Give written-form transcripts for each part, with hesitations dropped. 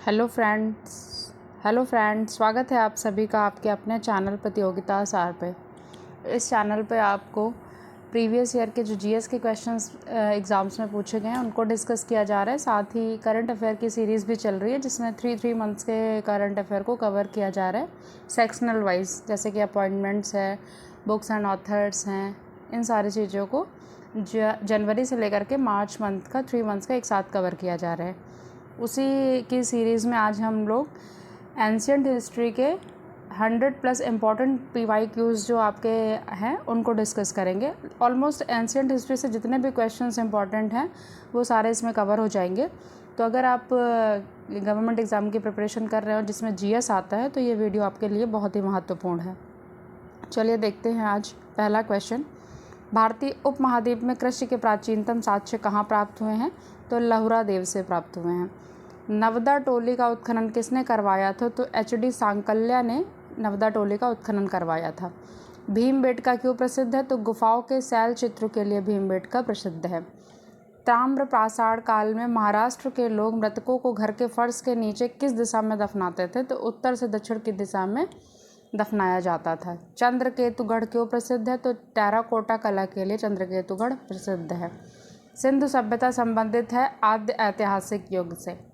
Hello friends, स्वागत है आप सभी का आपके अपने चैनल प्रतियोगिता सार पे। इस चैनल पे आपको प्रीवियस ईयर के जो जीएस के क्वेश्चंस एग्ज़ाम्स में पूछे गए हैं उनको डिस्कस किया जा रहा है। साथ ही करंट अफेयर की सीरीज़ भी चल रही है जिसमें 3 मंथ्स के करंट अफेयर को कवर किया जा रहा है सेक्शनल वाइज, जैसे कि अपॉइंटमेंट्स है, बुक्स एंड ऑथर्स हैं, इन सारी चीज़ों को जनवरी से लेकर के मार्च मंथ का 3 मंथ्स का एक साथ कवर किया जा रहा है। उसी की सीरीज़ में आज हम लोग एंशियंट हिस्ट्री के 100+ इम्पॉर्टेंट PYQs जो आपके हैं उनको डिस्कस करेंगे। ऑलमोस्ट एंशियंट हिस्ट्री से जितने भी क्वेश्चंस इम्पॉर्टेंट हैं वो सारे इसमें कवर हो जाएंगे। तो अगर आप गवर्नमेंट एग्ज़ाम की प्रिपरेशन कर रहे हो जिसमें जीएस आता है तो ये वीडियो आपके लिए बहुत ही महत्वपूर्ण है। चलिए देखते हैं आज पहला क्वेश्चन। भारतीय उपमहाद्वीप में कृषि के प्राचीनतम साक्ष्य कहाँ प्राप्त हुए हैं? तो लहुरा देव से प्राप्त हुए हैं। नवदा टोली का उत्खनन किसने करवाया था? तो HD सांकल्या ने नवदा टोली का उत्खनन करवाया था। भीमबेटका क्यों प्रसिद्ध है? तो गुफाओं के शैल चित्रों के लिए भीमबेटका प्रसिद्ध है। ताम्र पाषाण काल में महाराष्ट्र के लोग मृतकों को घर के फर्श के नीचे किस दिशा में दफनाते थे? तो उत्तर से दक्षिण की दिशा में दफनाया जाता था। चंद्रकेतुगढ़ क्यों प्रसिद्ध है? तो टेराकोटा कला के लिए चंद्रकेतुगढ़ प्रसिद्ध है। सिंधु सभ्यता संबंधित है आद्य ऐतिहासिक युग से।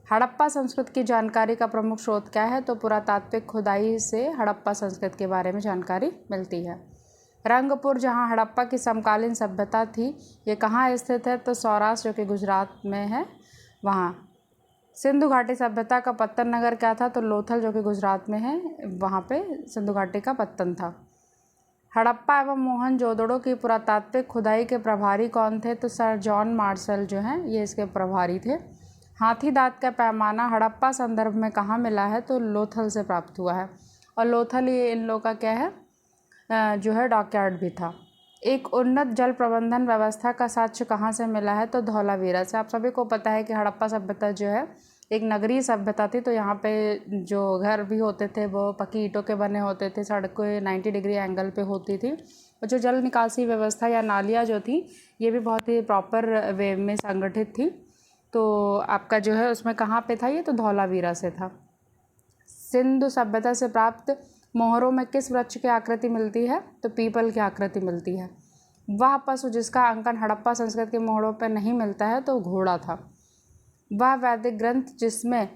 हड़प्पा संस्कृति की जानकारी का प्रमुख स्रोत क्या है? तो पुरातात्विक खुदाई से हड़प्पा संस्कृति के बारे में जानकारी मिलती है। रंगपुर, जहां हड़प्पा की समकालीन सभ्यता थी, ये कहाँ स्थित है? तो सौराष्ट्र, जो कि गुजरात में है, वहाँ। सिंधु घाटी सभ्यता का पत्तन नगर क्या था? तो लोथल, जो कि गुजरात में है, वहाँ पे सिंधु घाटी का पत्तन था। हड़प्पा एवं मोहनजोदड़ो की पुरातात्विक खुदाई के प्रभारी कौन थे? तो सर जॉन मार्शल जो हैं ये इसके प्रभारी थे। हाथी दांत का पैमाना हड़प्पा संदर्भ में कहाँ मिला है? तो लोथल से प्राप्त हुआ है। और लोथल ये इन लोगों का क्या है, जो है डॉकयार्ड भी था। एक उन्नत जल प्रबंधन व्यवस्था का साक्ष्य कहाँ से मिला है? तो धौलावीरा से। आप सभी को पता है कि हड़प्पा सभ्यता जो है एक नगरीय सभ्यता थी, तो यहाँ पे जो घर भी होते थे वो पक्की ईंटों के बने होते थे, सड़कें 90 डिग्री एंगल पे होती थी, और जो जल निकासी व्यवस्था या नालियाँ जो थी ये भी बहुत ही प्रॉपर वे में संगठित थी। तो आपका जो है उसमें कहाँ पे था ये? तो धौलावीरा से था। सिंधु सभ्यता से प्राप्त मोहरों में किस वृक्ष की आकृति मिलती है? तो पीपल की आकृति मिलती है। वह पशु जिसका अंकन हड़प्पा संस्कृति के मोहरों पर नहीं मिलता है? तो घोड़ा था। वह वैदिक ग्रंथ जिसमें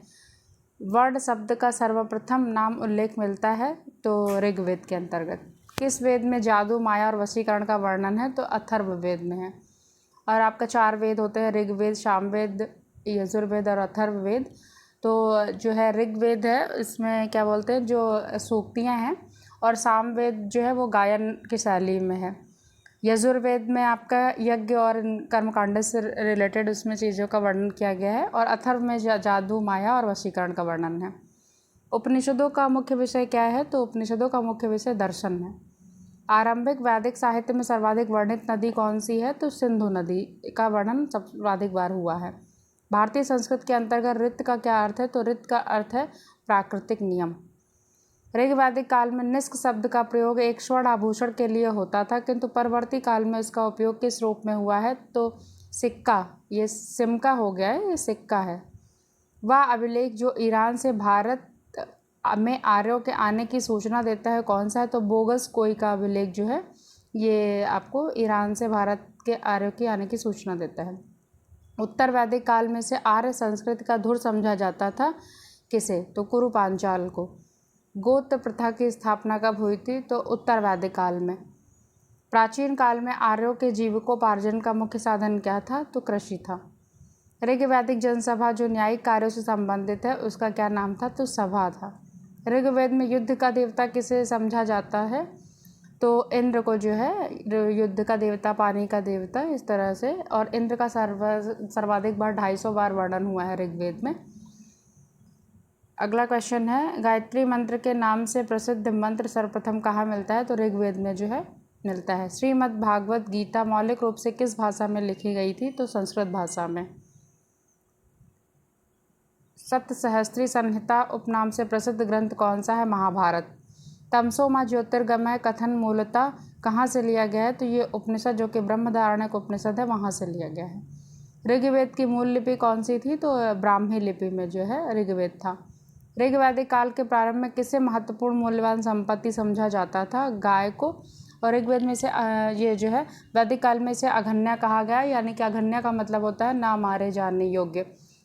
वर्ण शब्द का सर्वप्रथम नाम उल्लेख मिलता है? तो ऋग्वेद के अंतर्गत। किस वेद में जादू, माया और वशीकरण का वर्णन है? तो अथर्ववेद में है। और आपका 4 वेद होते हैं, ऋग्वेद, सामवेद, यजुर्वेद और अथर्ववेद। तो जो है ऋग्वेद है इसमें क्या बोलते हैं, जो सूक्तियाँ हैं, और सामवेद जो है वो गायन की शैली में है। यजुर्वेद में आपका यज्ञ और कर्मकांड से रिलेटेड उसमें चीज़ों का वर्णन किया गया है, और अथर्व में जादू, माया और वशीकरण का वर्णन है। उपनिषदों का मुख्य विषय क्या है? तो उपनिषदों का मुख्य विषय दर्शन है। आरंभिक वैदिक साहित्य में सर्वाधिक वर्णित नदी कौन सी है? तो सिंधु नदी का वर्णन सर्वाधिक बार हुआ है। भारतीय संस्कृत के अंतर्गत रित का क्या अर्थ है? तो रित का अर्थ है प्राकृतिक नियम। ऋग्वैदिक काल में निष्क शब्द का प्रयोग एक स्वर्ण आभूषण के लिए होता था, किंतु परवर्ती काल में इसका उपयोग किस रूप में हुआ है? तो सिक्का, ये सिमका हो गया है, ये सिक्का है। वह अभिलेख जो ईरान से भारत में आर्यों के आने की सूचना देता है कौन सा है? तो बोगस कोई का अभिलेख जो है ये आपको ईरान से भारत के आर्यों के आने की सूचना देता है। उत्तर वैदिक काल में से आर्य संस्कृति का धुर समझा जाता था किसे? तो कुरु पांचाल को। गोत्र प्रथा की स्थापना कब हुई थी? तो उत्तर वैदिक काल में। प्राचीन काल में आर्यों के जीविकोपार्जन का मुख्य साधन क्या था? तो कृषि था। ऋग्वैदिक जनसभा जो न्यायिक कार्यों से संबंधित है उसका क्या नाम था? तो सभा था। ऋग्वेद में युद्ध का देवता किसे समझा जाता है? तो इंद्र को जो है युद्ध का देवता, पानी का देवता, इस तरह से। और इंद्र का सर्वाधिक बार 250 बार वर्णन हुआ है ऋग्वेद में। अगला क्वेश्चन है, गायत्री मंत्र के नाम से प्रसिद्ध मंत्र सर्वप्रथम कहाँ मिलता है? तो ऋग्वेद में जो है मिलता है। श्रीमद् भागवत गीता मौलिक रूप से किस भाषा में लिखी गई थी? तो संस्कृत भाषा में। सप्तसहस्त्री संहिता उपनाम से प्रसिद्ध ग्रंथ कौन सा है? महाभारत। तमसो मां ज्योतिर्गमय कथन मूलतः कहाँ से लिया गया है? तो ये उपनिषद जो कि ब्रह्मधारण्यक उपनिषद है वहाँ से लिया गया है। ऋग्वेद की मूल लिपि कौन सी थी? तो ब्राह्मी लिपि में जो है ऋग्वेद था। ऋग्वैदिक काल के प्रारंभ में किसे महत्वपूर्ण मूल्यवान संपत्ति समझा जाता था? गाय को। और ऋग्वेद में से ये जो है वैदिक काल में इसे अघन्या कहा गया, यानी कि अघन्या का मतलब होता है ना मारे जाने योग्य।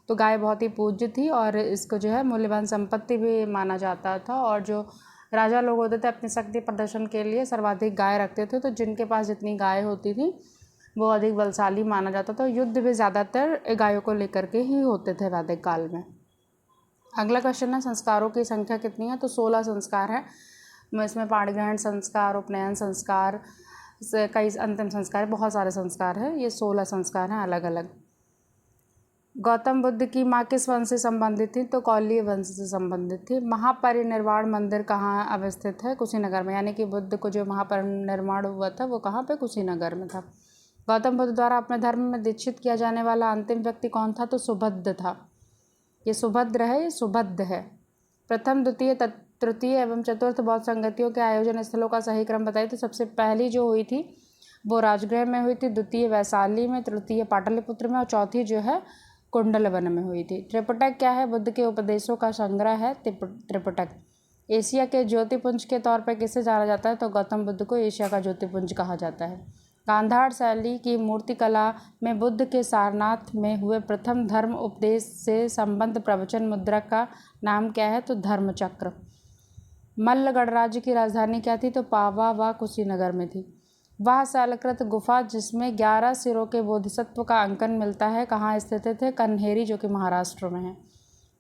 तो गाय बहुत ही पूज्य थी और इसको जो है मूल्यवान संपत्ति भी माना जाता था। और जो राजा लोग होते थे अपनी शक्ति प्रदर्शन के लिए सर्वाधिक गाय रखते थे, तो जिनके पास जितनी गाय होती थी वो अधिक बलशाली माना जाता था। युद्ध भी ज़्यादातर गायों को लेकर के ही होते थे वैदिक काल में। अगला क्वेश्चन है संस्कारों की संख्या कितनी है? तो 16 संस्कार है। इसमें पाणिग्रहण संस्कार, उपनयन संस्कार, कई अंतिम संस्कार, बहुत सारे संस्कार हैं। ये 16 संस्कार हैं अलग अलग। गौतम बुद्ध की माँ किस वंश से संबंधित थी? तो कौलीय वंश से संबंधित थी। महापरिनिर्वाण मंदिर कहाँ अवस्थित है? कुशीनगर में, यानी कि बुद्ध को जो महापरिनिर्वाण हुआ था वो कहाँ पे? कुशीनगर में था। गौतम बुद्ध द्वारा अपने धर्म में दीक्षित किया जाने वाला अंतिम व्यक्ति कौन था? तो सुभद्र था। ये सुभद्र है, ये सुबद्ध है। प्रथम, द्वितीय, तृतीय एवं चतुर्थ बौद्ध संगतियों के आयोजन स्थलों का सही क्रम बताइए। तो सबसे पहली जो हुई थी वो राजगृह में हुई थी, द्वितीय वैशाली में, तृतीय पाटलिपुत्र में और चौथी जो है कुंडलवन में हुई थी। त्रिपिटक क्या है? बुद्ध के उपदेशों का संग्रह है त्रिपिटक। एशिया के ज्योतिपुंज के तौर पर किसे जाना जाता है? तो गौतम बुद्ध को एशिया का ज्योतिपुंज कहा जाता है। गांधार शैली की मूर्तिकला में बुद्ध के सारनाथ में हुए प्रथम धर्म उपदेश से संबद्ध प्रवचन मुद्रा का नाम क्या है? तो धर्मचक्र। मल्ल गणराज्य की राजधानी क्या थी? तो पावा व कुशीनगर में थी। वह शैलकृत गुफा जिसमें 11 सिरों के बोधिसत्व का अंकन मिलता है कहाँ स्थित थे? कन्हेरी, जो कि महाराष्ट्र में है।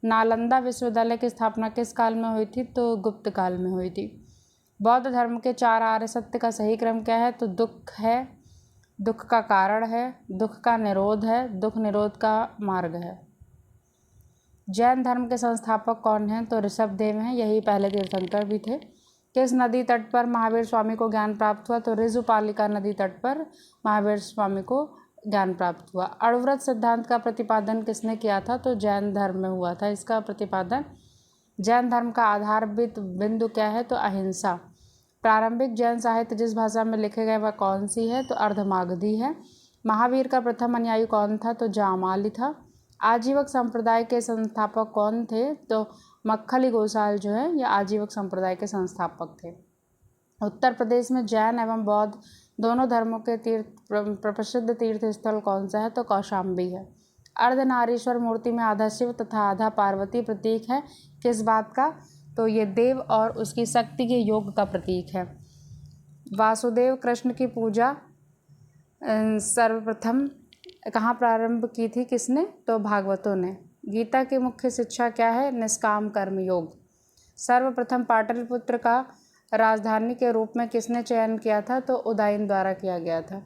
नालंदा विश्वविद्यालय की स्थापना किस काल में हुई थी? तो गुप्त काल में हुई थी। बौद्ध धर्म के 4 आर्य सत्य का सही क्रम क्या है? तो दुख है, दुख का कारण है, दुख का निरोध है, दुख निरोध का मार्ग है। जैन धर्म के संस्थापक कौन हैं? तो ऋषभदेव हैं, यही पहले तीर्थंकर भी थे। किस नदी तट पर महावीर स्वामी को ज्ञान प्राप्त हुआ? तो ऋजुपालिका नदी तट पर महावीर स्वामी को ज्ञान प्राप्त हुआ। अणुव्रत सिद्धांत का प्रतिपादन किसने किया था? तो जैन धर्म में हुआ था इसका प्रतिपादन। जैन धर्म का आधार बिंदु क्या है? तो अहिंसा। प्रारंभिक जैन साहित्य जिस भाषा में लिखे गए वह कौन सी है? तो अर्धमागधी है। महावीर का प्रथम अनुयायी कौन था? तो जामाली था। आजीवक संप्रदाय के संस्थापक कौन थे? तो मक्खली गोसाल जो है ये आजीवक संप्रदाय के संस्थापक थे। उत्तर प्रदेश में जैन एवं बौद्ध दोनों धर्मों के प्रसिद्ध तीर्थ स्थल कौन सा है? तो कौशाम्बी है। अर्धनारीश्वर मूर्ति में आधा शिव तथा आधा पार्वती प्रतीक है, किस बात का? तो ये देव और उसकी शक्ति के योग का प्रतीक है। वासुदेव कृष्ण की पूजा सर्वप्रथम कहाँ प्रारंभ की थी? किसने? तो भागवतों ने। गीता की मुख्य शिक्षा क्या है? निष्काम कर्म योग। सर्वप्रथम पाटलिपुत्र का राजधानी के रूप में किसने चयन किया था? तो उदयन द्वारा किया गया था।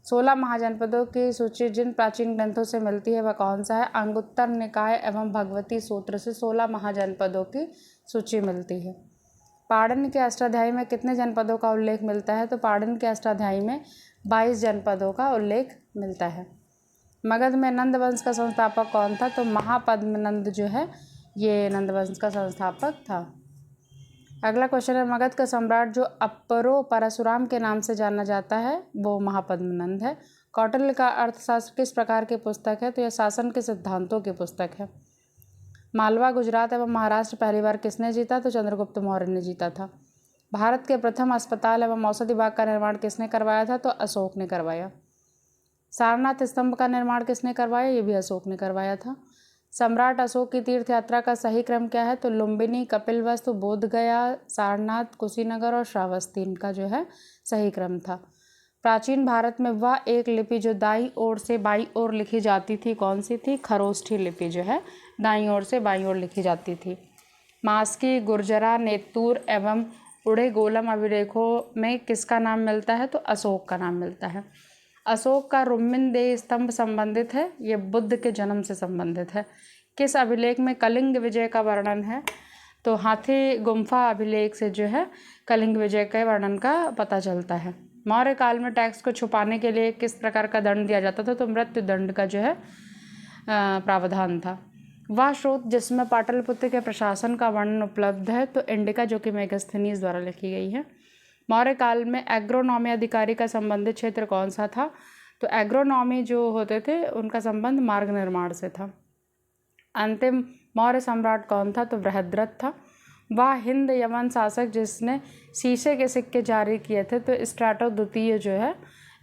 16 महाजनपदों की सूची जिन प्राचीन ग्रंथों से मिलती है वह कौन सा है? अंगुत्तर निकाय एवं भगवती सूत्र से 16 महाजनपदों की सूची मिलती है। पाणिनि के अष्टाध्यायी में कितने जनपदों का उल्लेख मिलता है? तो पाणिनि के अष्टाध्यायी में 22 जनपदों का उल्लेख मिलता है। मगध में नंद वंश का संस्थापक कौन था? तो महापद्मनंद जो है ये नंद वंश का संस्थापक था। अगला क्वेश्चन है मगध का सम्राट जो अपरो परशुराम के नाम से जाना जाता है वो महापद्मनंद है। कौटिल्य का अर्थशास्त्र किस प्रकार की पुस्तक है? तो यह शासन के सिद्धांतों की पुस्तक है। मालवा, गुजरात एवं महाराष्ट्र पहली बार किसने जीता? तो चंद्रगुप्त मौर्य ने जीता था। भारत के प्रथम अस्पताल एवं औषधि बाग का निर्माण किसने करवाया था? तो अशोक ने करवाया। सारनाथ स्तंभ का निर्माण किसने करवाया? ये भी अशोक ने करवाया था। सम्राट अशोक की तीर्थ यात्रा का सही क्रम क्या है? तो लुम्बिनी, कपिलवस्तु, बोधगया, सारनाथ, कुशीनगर और श्रावस्ती इनका जो है सही क्रम था। प्राचीन भारत में वह एक लिपि जो दाईं ओर से बाईं ओर लिखी जाती थी कौन सी थी? खरोष्ठी लिपि जो है दाईं ओर से बाईं ओर लिखी जाती थी। मास्की, गुर्जरा, नेतूर एवं उड़े गोलम अभिलेखों में किसका नाम मिलता है? तो अशोक का नाम मिलता है। अशोक का रुम्मिनदेह स्तंभ संबंधित है, ये बुद्ध के जन्म से संबंधित है। किस अभिलेख में कलिंग विजय का वर्णन है? तो हाथी गुम्फा अभिलेख से जो है कलिंग विजय के वर्णन का पता चलता है। मौर्य काल में टैक्स को छुपाने के लिए किस प्रकार का दंड दिया जाता था? तो मृत्यु दंड का जो है प्रावधान था। वह स्रोत जिसमें पाटलिपुत्र के प्रशासन का वर्णन उपलब्ध है तो इंडिका, जो कि मेगास्थनीज द्वारा लिखी गई है। मौर्य काल में एग्रोनॉमी अधिकारी का संबंधित क्षेत्र कौन सा था? तो एग्रोनॉमी जो होते थे उनका संबंध मार्ग निर्माण से था। अंतिम मौर्य सम्राट कौन था? तो बृहद्रथ था। वह हिंद यमन शासक जिसने शीशे के सिक्के जारी किए थे। तो स्ट्रैटो द्वितीय जो है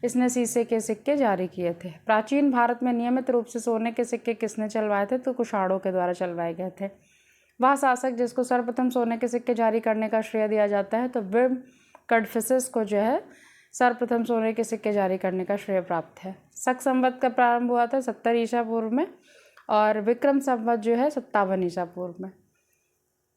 इसने शीशे के सिक्के जारी किए थे। प्राचीन भारत में नियमित रूप से सोने के सिक्के किसने चलवाए थे? तो कुषाणों के द्वारा चलवाए गए थे। वह शासक जिसको सर्वप्रथम सोने के सिक्के जारी करने का श्रेय दिया जाता है तो विम कड़फिसेस को जो है सर्वप्रथम सोने के सिक्के जारी करने का श्रेय प्राप्त है। शक संवत का प्रारंभ हुआ था 70 ईसा पूर्व में और विक्रम संवत जो है 57 ईसा पूर्व में।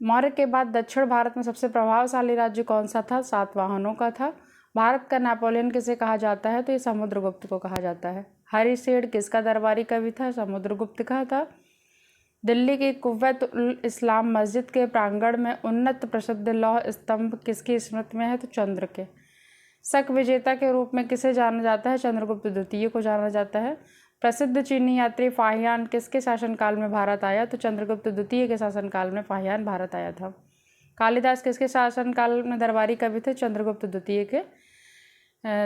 मौर्य के बाद दक्षिण भारत में सबसे प्रभावशाली राज्य कौन सा था? सातवाहनों का था। भारत का नेपोलियन किसे कहा जाता है? तो ये समुद्रगुप्त को कहा जाता है। हरिसेठ किसका दरबारी कवि था? समुद्रगुप्त का था। दिल्ली की कुव्वत उल इस्लाम मस्जिद के प्रांगण में उन्नत प्रसिद्ध लौह स्तंभ किसकी स्मृति में है? तो चंद्र के। शक विजेता के रूप में किसे जाना जाता है? चंद्रगुप्त द्वितीय को जाना जाता है। प्रसिद्ध चीनी यात्री फाहियान किसके शासनकाल में भारत आया? तो चंद्रगुप्त द्वितीय के शासनकाल में फाहियान भारत आया था। कालिदास किसके शासनकाल में दरबारी कवि थे? चंद्रगुप्त द्वितीय के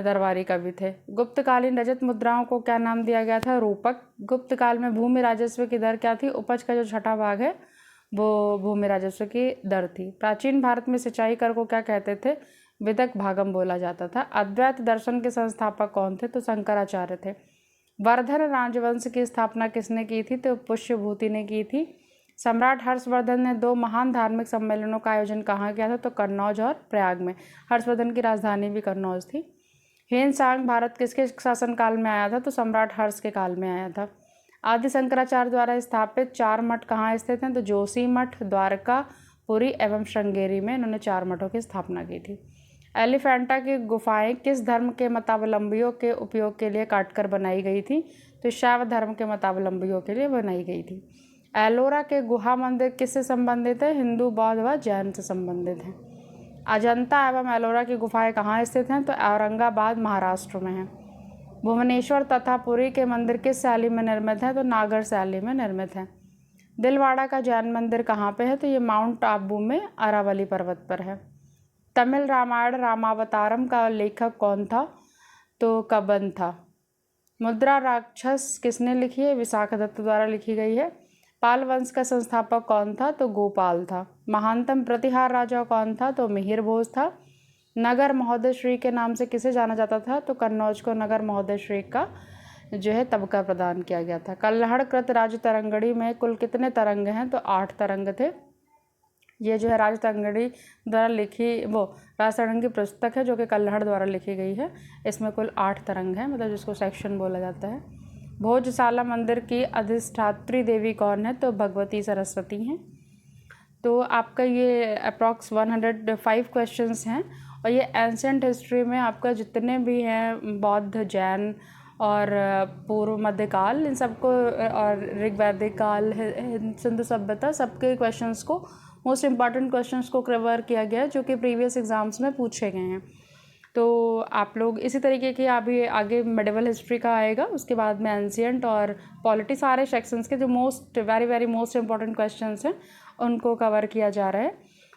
दरबारी कवि थे। गुप्तकालीन रजत मुद्राओं को क्या नाम दिया गया था? रूपक। गुप्त काल में भूमि राजस्व की दर क्या थी? उपज का जो छठा भाग है वो भूमि राजस्व की दर थी। प्राचीन भारत में सिंचाई कर को क्या कहते थे? विदक भागम बोला जाता था। अद्वैत दर्शन के संस्थापक कौन थे? तो शंकराचार्य थे। वर्धन राजवंश की स्थापना किसने की थी? तो पुष्यभूति ने की थी। सम्राट हर्षवर्धन ने 2 महान धार्मिक सम्मेलनों का आयोजन कहाँ किया था? तो कन्नौज और प्रयाग में। हर्षवर्धन की राजधानी भी कन्नौज थी। हेनसांग भारत किसके शासनकाल में आया था? तो सम्राट हर्ष के काल में आया था। आदि शंकराचार्य द्वारा स्थापित 4 मठ कहाँ स्थित हैं? तो जोशी मठ, द्वारका, पुरी एवं श्रृंगेरी में इन्होंने 4 मठों की स्थापना की थी। एलिफेंटा की गुफाएं किस धर्म के मतावलंबियों के उपयोग के लिए काटकर बनाई गई थी? तो शैव धर्म के मतावलंबियों के लिए बनाई गई थी। एलोरा के गुहा मंदिर किससे संबंधित है? हिंदू, बौद्ध व जैन से संबंधित हैं। अजंता एवं एलोरा की गुफाएं कहाँ स्थित हैं? तो औरंगाबाद महाराष्ट्र में है। भुवनेश्वर तथा पुरी के मंदिर किस शैली में निर्मित हैं? तो नागर शैली में निर्मित हैं। दिलवाड़ा का जैन मंदिर कहाँ पे है? तो ये माउंट आबू में अरावली पर्वत पर है। तमिल रामायण रामावतारम का लेखक कौन था? तो कब्बन था। मुद्रा राक्षस किसने लिखी है? विशाखदत्त द्वारा लिखी गई है। पाल वंश का संस्थापक कौन था? तो गोपाल था। महानतम प्रतिहार राजा कौन था? तो मिहिर भोज था। नगर महोदय श्री के नाम से किसे जाना जाता था? तो कन्नौज को नगर महोदय श्री का जो है तबका प्रदान किया गया था। कल्हड़कृत राज तरंगड़ी में कुल कितने तरंग हैं? तो 8 तरंग थे। ये जो है राज तरंगड़ी द्वारा लिखी राज तरंगी पुस्तक है जो कि कल्हड़ द्वारा लिखी गई है। इसमें कुल 8 तरंग हैं, मतलब जिसको सेक्शन बोला जाता है। भोजशाला मंदिर की अधिष्ठात्री देवी कौन है? तो भगवती सरस्वती हैं। तो आपका ये अप्रॉक्स 105 क्वेश्चंस हैं और ये एंशिएंट हिस्ट्री में आपका जितने भी हैं बौद्ध, जैन और पूर्व मध्यकाल, इन सबको और ऋग्वैदिक काल, सिंधु सभ्यता, सबके क्वेश्चंस को, मोस्ट इम्पॉर्टेंट क्वेश्चंस को कवर किया गया है जो कि प्रीवियस एग्जाम्स में पूछे गए हैं। तो आप लोग इसी तरीके की अभी आगे मेडिवल हिस्ट्री का आएगा, उसके बाद में एंशिएंट और पॉलिटी, सारे सेक्शंस के जो वेरी मोस्ट इम्पॉर्टेंट क्वेश्चंस हैं उनको कवर किया जा रहा है।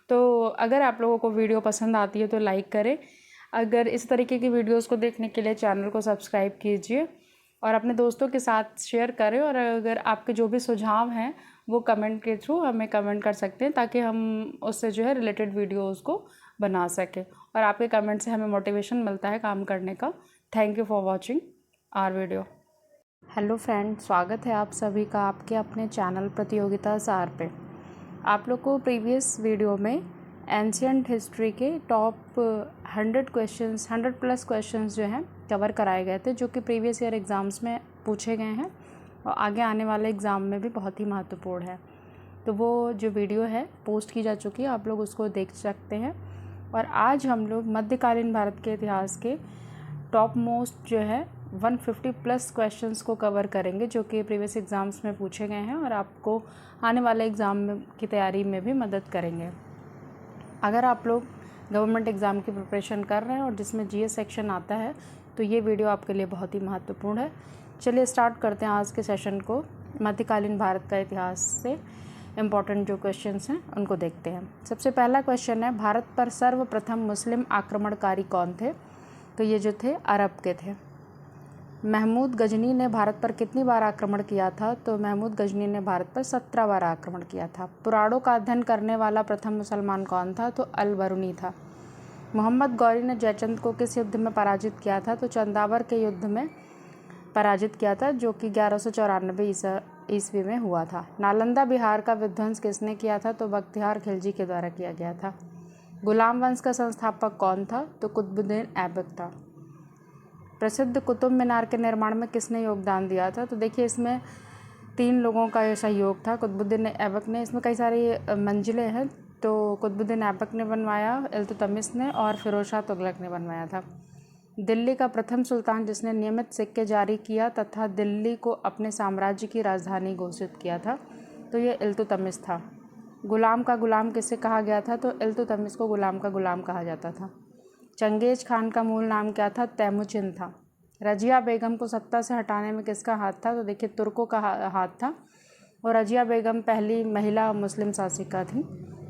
तो अगर आप लोगों को वीडियो पसंद आती है तो लाइक करें। अगर इस तरीके की वीडियोस को देखने के लिए चैनल को सब्सक्राइब कीजिए और अपने दोस्तों के साथ शेयर करें। और अगर आपके जो भी सुझाव हैं वो कमेंट के थ्रू हमें कमेंट कर सकते हैं ताकि हम उससे जो है रिलेटेड वीडियोस को बना सकें। और आपके कमेंट से हमें मोटिवेशन मिलता है काम करने का। Thank you for watching our video. Hello friend, स्वागत है आप सभी का आपके अपने चैनल प्रतियोगिता सार पे। आप लोग को प्रीवियस वीडियो में एंशिएंट हिस्ट्री के टॉप 100+ क्वेश्चंस जो हैं कवर कराए गए थे, जो कि प्रीवियस ईयर एग्ज़ाम्स में पूछे गए हैं और आगे आने वाले एग्ज़ाम में भी बहुत ही महत्वपूर्ण है। तो वो जो वीडियो है पोस्ट की जा चुकी है, आप लोग उसको देख सकते हैं। और आज हम लोग मध्यकालीन भारत के इतिहास के टॉप मोस्ट जो है 150+ क्वेश्चंस को कवर करेंगे जो कि प्रीवियस एग्ज़ाम्स में पूछे गए हैं और आपको आने वाले एग्ज़ाम की तैयारी में भी मदद करेंगे। अगर आप लोग गवर्नमेंट एग्ज़ाम की प्रिपरेशन कर रहे हैं और जिसमें जीएस सेक्शन आता है तो ये वीडियो आपके लिए बहुत ही महत्वपूर्ण है। चलिए स्टार्ट करते हैं आज के सेशन को। मध्यकालीन भारत का इतिहास से इम्पॉर्टेंट जो क्वेश्चंस हैं उनको देखते हैं। सबसे पहला क्वेश्चन है, भारत पर सर्वप्रथम मुस्लिम आक्रमणकारी कौन थे? तो ये जो थे अरब के थे। महमूद गजनी ने भारत पर कितनी बार आक्रमण किया था? तो महमूद गजनी ने भारत पर 17 बार आक्रमण किया था। पुराणों का अध्ययन करने वाला प्रथम मुसलमान कौन था? तो अल-बरूनी था। मोहम्मद गौरी ने जयचंद को किस युद्ध में पराजित किया था? तो चंदावर के युद्ध में पराजित किया था, जो कि 1194 ईस्वी में हुआ था। नालंदा बिहार का विध्वंस किसने किया था? तो बख्तियार खिलजी के द्वारा किया गया था। गुलाम वंश का संस्थापक कौन था? तो कुतुबुद्दीन ऐबक था। प्रसिद्ध कुतुब मीनार के निर्माण में किसने योगदान दिया था? तो देखिए, इसमें 3 लोगों का ये सहयोग था। कुतुबुद्दीन ऐबक ने, इसमें कई सारी मंजिलें हैं, तो कुतुबुद्दीन ऐबक ने बनवाया, इल्तुतमिश ने, और फिरोज शाह तुगलक ने बनवाया था। दिल्ली का प्रथम सुल्तान जिसने नियमित सिक्के जारी किया तथा दिल्ली को अपने साम्राज्य की राजधानी घोषित किया था, तो ये इल्तुतमिश था। गुलाम का गुलाम किसे कहा गया था? तो इल्तुतमिश को गुलाम का गुलाम कहा जाता था। चंगेज खान का मूल नाम क्या था? तैमुचिन था। रजिया बेगम को सत्ता से हटाने में किसका हाथ था? तो देखिए, तुर्कों का हाथ था, और रजिया बेगम पहली महिला मुस्लिम शासिका थी।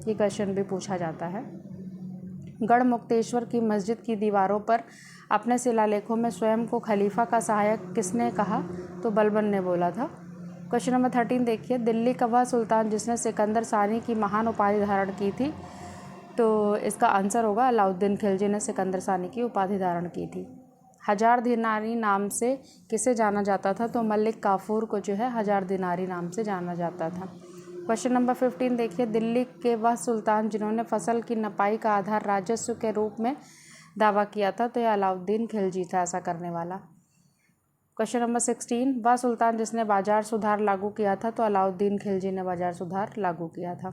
ये क्वेश्चन भी पूछा जाता है। गढ़मुक्तेश्वर की मस्जिद की दीवारों पर अपने शिलालेखों में स्वयं को खलीफा का सहायक किसने कहा? तो बलबन ने बोला था। क्वेश्चन नंबर 13 देखिए, दिल्ली का वह सुल्तान जिसने सिकंदर सानी की महान उपाधि धारण की थी? तो इसका आंसर होगा अलाउद्दीन खिलजी ने सिकंदर सानी की उपाधि धारण की थी। हजार दिनारी नाम से किसे जाना जाता था? तो मलिक काफूर को जो है हजार दिनारी नाम से जाना जाता था। क्वेश्चन नंबर 15 देखिए, दिल्ली के वह सुल्तान जिन्होंने फसल की नपाई का आधार राजस्व के रूप में दावा किया था? तो यह अलाउद्दीन खिलजी था ऐसा करने वाला। क्वेश्चन नंबर 16, वह सुल्तान जिसने बाजार सुधार लागू किया था? तो अलाउद्दीन खिलजी ने बाजार सुधार लागू किया था।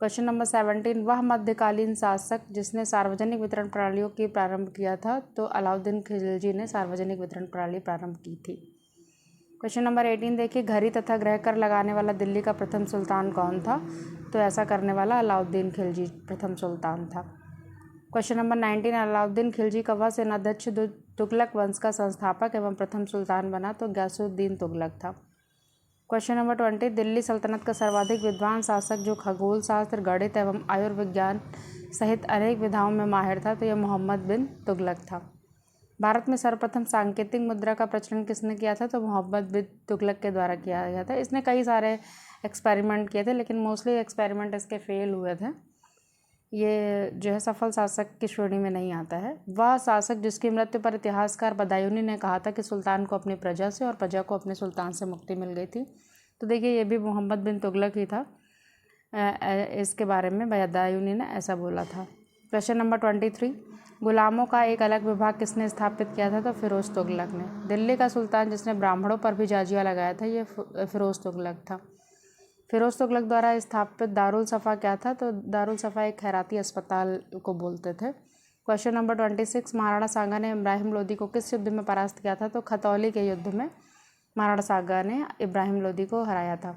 क्वेश्चन नंबर 17, वह मध्यकालीन शासक जिसने सार्वजनिक वितरण प्रणालियों की प्रारंभ किया था? तो अलाउद्दीन खिलजी ने सार्वजनिक वितरण प्रणाली प्रारंभ की थी। क्वेश्चन नंबर 18 देखिए, घरी तथा गृह कर लगाने वाला दिल्ली का प्रथम सुल्तान कौन था? तो ऐसा करने वाला अलाउद्दीन खिलजी प्रथम सुल्तान था। क्वेश्चन नंबर 19, अलाउद्दीन खिलजी का वह सेनाध्यक्ष तुगलक वंश का संस्थापक एवं प्रथम सुल्तान बना? तो गयासुद्दीन तुगलक था। क्वेश्चन नंबर 20, दिल्ली सल्तनत का सर्वाधिक विद्वान शासक जो खगोल शास्त्र, गणित एवं आयुर्विज्ञान सहित अनेक विधाओं में माहिर था? तो यह मोहम्मद बिन तुगलक था। भारत में सर्वप्रथम सांकेतिक मुद्रा का प्रचलन किसने किया था? तो मोहम्मद बिन तुगलक के द्वारा किया गया था। इसने कई सारे एक्सपेरिमेंट किए थे, लेकिन मोस्टली एक्सपेरिमेंट इसके फेल हुए थे। ये जो है सफल शासक की श्रेणी में नहीं आता है। वह शासक जिसकी मृत्यु पर इतिहासकार बदायूनी ने कहा था कि सुल्तान को अपनी प्रजा से और प्रजा को अपने सुल्तान से मुक्ति मिल गई थी? तो देखिए, ये भी मोहम्मद बिन तुगलक ही था। इसके बारे में बदायूनी ने ऐसा बोला था। क्वेश्चन नंबर 23, गुलामों का एक अलग विभाग किसने स्थापित किया था? तो फिरोज तुगलक ने। दिल्ली का सुल्तान जिसने ब्राह्मणों पर भी जाजिया लगाया था, ये फिरोज तुगलक था। फिरोज तुगलक द्वारा स्थापित दारुल सफ़ा क्या था? तो दारुल सफ़ा एक खैराती अस्पताल को बोलते थे। क्वेश्चन नंबर 26, महाराणा सांगा ने इब्राहिम लोदी को किस युद्ध में परास्त किया था? तो खतौली के युद्ध में महाराणा सांगा ने इब्राहिम लोदी को हराया था।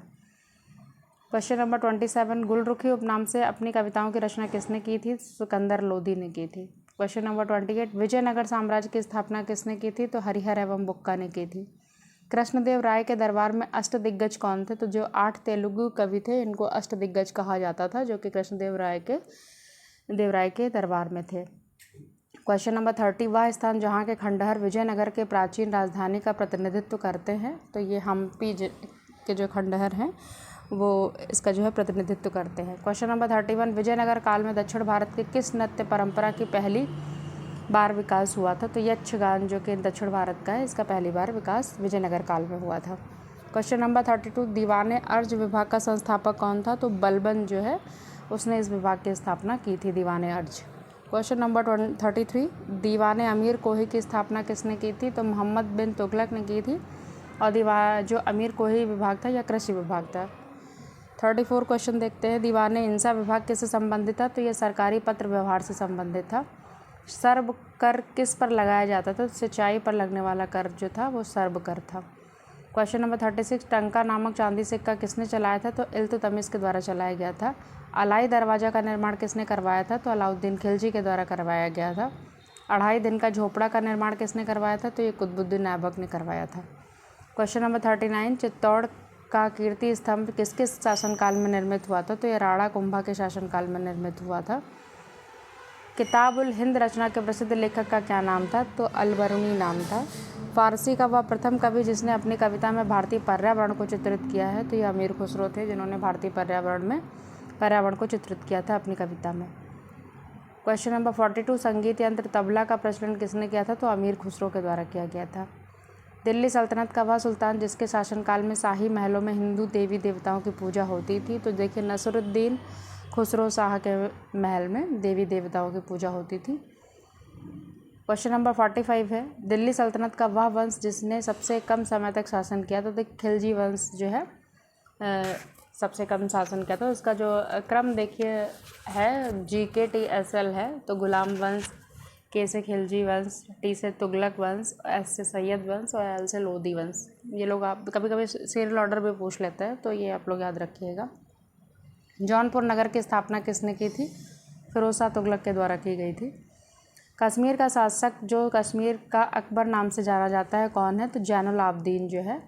क्वेश्चन नंबर 27, गुलरुखी उपनाम से अपनी कविताओं की रचना किसने की थी? सिकंदर लोदी ने की थी। क्वेश्चन नंबर 28, विजयनगर साम्राज्य की स्थापना किसने की थी? तो हरिहर एवं बुक्का ने की थी। कृष्णदेव राय के दरबार में अष्टदिग्गज कौन थे? तो जो 8 तेलुगु कवि थे, इनको अष्टदिग्गज कहा जाता था, जो कि कृष्णदेव राय के दरबार में थे। क्वेश्चन नंबर 30, वह स्थान जहाँ के खंडहर विजयनगर के प्राचीन राजधानी का प्रतिनिधित्व करते हैं? तो ये हम्पी के जो खंडहर हैं वो इसका जो है प्रतिनिधित्व करते हैं। क्वेश्चन नंबर 31, विजयनगर काल में दक्षिण भारत के किस नृत्य परंपरा की पहली बार विकास हुआ था? तो यक्षगान जो कि दक्षिण भारत का है, इसका पहली बार विकास विजयनगर काल में हुआ था। क्वेश्चन नंबर 32, दीवाने अर्ज विभाग का संस्थापक कौन था? तो बलबन जो है उसने इस विभाग की स्थापना की थी, दीवाने अर्ज। क्वेश्चन नंबर 33, दीवाने अमीर कोही की स्थापना किसने की थी? तो मोहम्मद बिन तुगलक ने की थी। और जो अमीर कोही विभाग था यह कृषि विभाग था। 34 क्वेश्चन देखते हैं, दीवाने इंसा विभाग किससे संबंधित था? तो यह सरकारी पत्र व्यवहार से संबंधित था। सर्ब कर किस पर लगाया जाता था? सिंचाई पर लगने वाला कर जो था वो सर्ब कर था। क्वेश्चन नंबर 36, टंका नामक चांदी सिक्का किसने चलाया था? तो इल्तुतमिश के द्वारा चलाया गया था। अलाई दरवाज़ा का निर्माण किसने करवाया था? तो अलाउद्दीन खिलजी के द्वारा करवाया गया था। 2.5 दिन का झोपड़ा का निर्माण किसने करवाया था? तो ये कुतुबुद्दीन ऐबक ने करवाया था। क्वेश्चन नंबर 39, चित्तौड़ का कीर्ति स्तंभ किसके शासनकाल में निर्मित हुआ था? तो यह राणा कुंभा के शासनकाल में निर्मित हुआ था। किताबुल हिंद रचना के प्रसिद्ध लेखक का क्या नाम था? तो अल-बरूनी नाम था। फारसी का वह प्रथम कवि जिसने अपनी कविता में भारतीय पर्यावरण को चित्रित किया है, तो ये अमीर खुसरो थे, जिन्होंने भारतीय पर्यावरण को चित्रित किया था अपनी कविता में। क्वेश्चन नंबर 42, संगीत यंत्र तबला का प्रचलन किसने किया था, तो अमीर खुसरो के द्वारा किया गया था। दिल्ली सल्तनत का वह सुल्तान जिसके शासनकाल में शाही महलों में हिंदू देवी देवताओं की पूजा होती थी, तो देखिए नसरुद्दीन खुसरो शाह के महल में देवी देवताओं की पूजा होती थी। क्वेश्चन नंबर 45 है, दिल्ली सल्तनत का वह वंश जिसने सबसे कम समय तक शासन किया, तो देखिए खिलजी वंश जो है सबसे कम शासन किया था। उसका जो क्रम देखिए है GKTSL है, तो गुलाम वंश, K से खिलजी वंश, T से तुगलक वंश, S से सैयद वंश और L से लोधी वंश। ये लोग आप कभी कभी सीरियल ऑर्डर भी पूछ लेते हैं, तो ये आप लोग याद रखिएगा। जौनपुर नगर की स्थापना किसने की थी, फिरोज शाह तुगलक के द्वारा की गई थी। कश्मीर का शासक जो कश्मीर का अकबर नाम से जाना जाता है कौन है, तो जैनुल आबदीन जो है